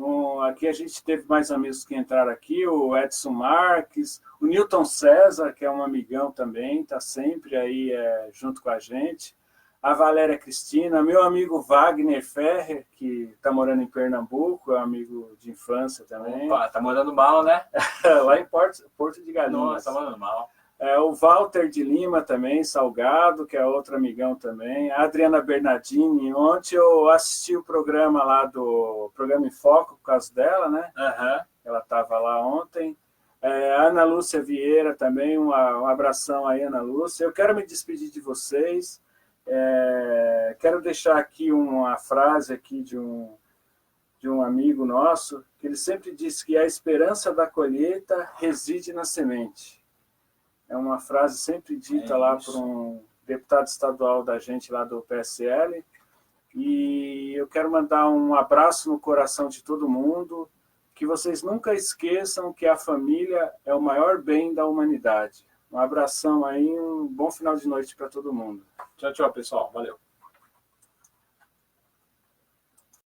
Speaker 1: Aqui a gente teve mais amigos que entraram aqui, o Edson Marques, o Newton César, que é um amigão também, está sempre aí junto com a gente. A Valéria Cristina, meu amigo Wagner Ferrer, que está morando em Pernambuco, é um amigo de infância também.
Speaker 2: Opa, tá morando mal, né?
Speaker 1: Lá em Porto de Galinhas.
Speaker 2: Nossa, tá morando mal.
Speaker 1: O Walter de Lima também, Salgado, que é outro amigão também. A Adriana Bernardini, ontem eu assisti o programa lá do Programa em Foco, por causa dela, né?
Speaker 2: Uhum.
Speaker 1: Ela estava lá ontem. A Ana Lúcia Vieira também, um abração aí, Ana Lúcia. Eu quero me despedir de vocês. Quero deixar aqui uma frase aqui de um amigo nosso, que ele sempre disse que a esperança da colheita reside na semente. É uma frase sempre dita lá por um deputado estadual da gente lá do PSL. E eu quero mandar um abraço no coração de todo mundo, que vocês nunca esqueçam que a família é o maior bem da humanidade. Um abração aí, um bom final de noite para todo mundo.
Speaker 2: Tchau, tchau, pessoal. Valeu.